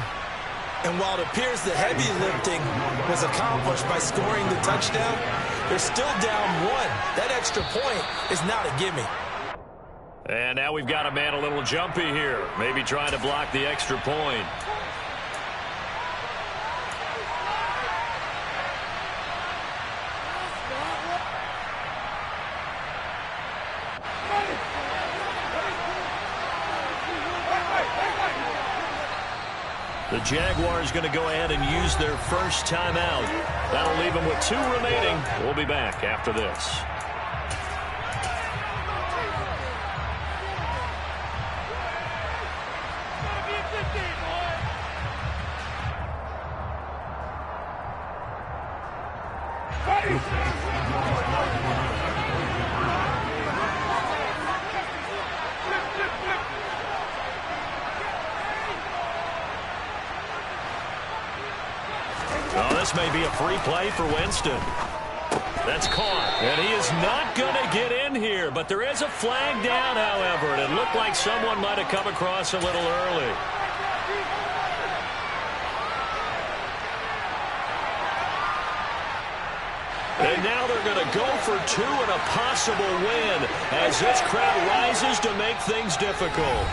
And while it appears the heavy lifting was accomplished by scoring the touchdown, they're still down 1. That extra point is not a gimme. And now we've got a man a little jumpy here. Maybe trying to block the extra point. The Jaguars going to go ahead and use their first timeout. That'll leave them with 2 remaining. We'll be back after this. Oh, this may be a free play for Winston. That's caught. And he is not going to get in here, but there is a flag down, however, and it looked like someone might have come across a little early. And now they're going to go for two and a possible win as this crowd rises to make things difficult.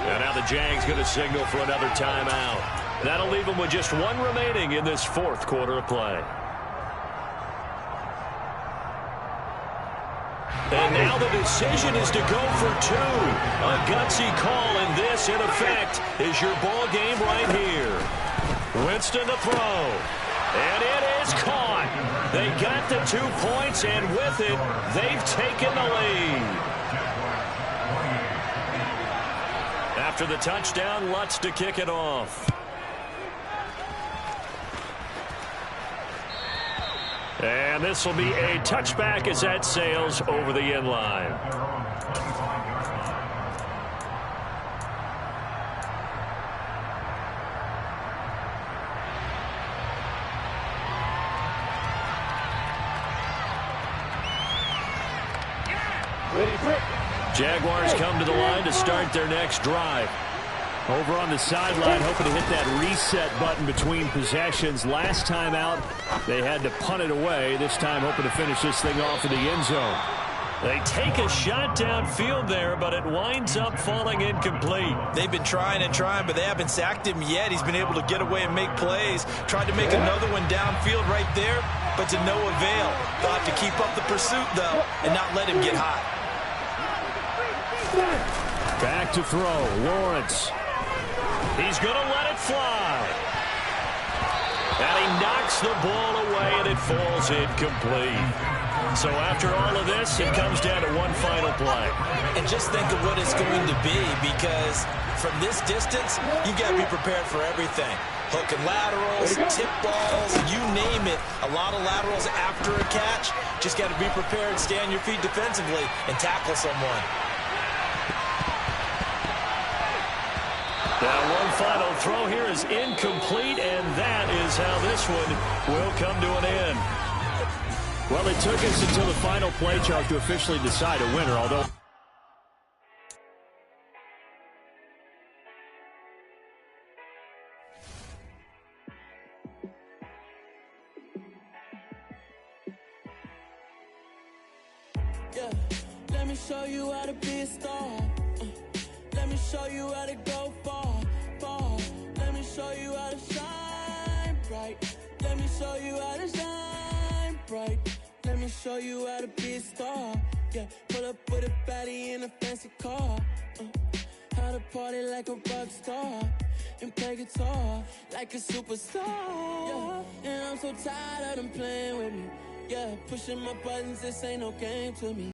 And now the Jags going to signal for another timeout. That'll leave them with just one remaining in this fourth quarter of play. And now the decision is to go for two. A gutsy call, and this, in effect, is your ball game right here. Winston to throw. And it is caught. They got the 2 points, and with it, they've taken the lead. After the touchdown, Lutz to kick it off. And this will be a touchback as that sails over the end line. Jaguars come to the line to start their next drive. Over on the sideline, hoping to hit that reset button between possessions. Last time out, they had to punt it away. This time, hoping to finish this thing off in the end zone. They take a shot downfield there, but it winds up falling incomplete. They've been trying and trying, but they haven't sacked him yet. He's been able to get away and make plays. Tried to make another one downfield right there, but to no avail. Thought to keep up the pursuit, though, and not let him get hot. Back to throw, Lawrence. He's going to let it fly. And he knocks the ball away, and it falls incomplete. So after all of this, it comes down to one final play. And just think of what it's going to be, because from this distance, you've got to be prepared for everything. Hook and laterals, tip balls, you name it. A lot of laterals after a catch. Just got to be prepared, stay on your feet defensively, and tackle someone. Now one final throw here is incomplete, and that is how this one will come to an end. Well, it took us until the final play chart to officially decide a winner, although... Yeah, let me show you how to be a star. Let me show you how to go far, far. Let me show you how to shine bright. Let me show you how to shine bright. Let me show you how to be a star. Yeah, pull up with a baddie in a fancy car. How to party like a rock star and play guitar like a superstar. Yeah, and I'm so tired of them playing with me. Yeah, pushing my buttons, this ain't no game to me.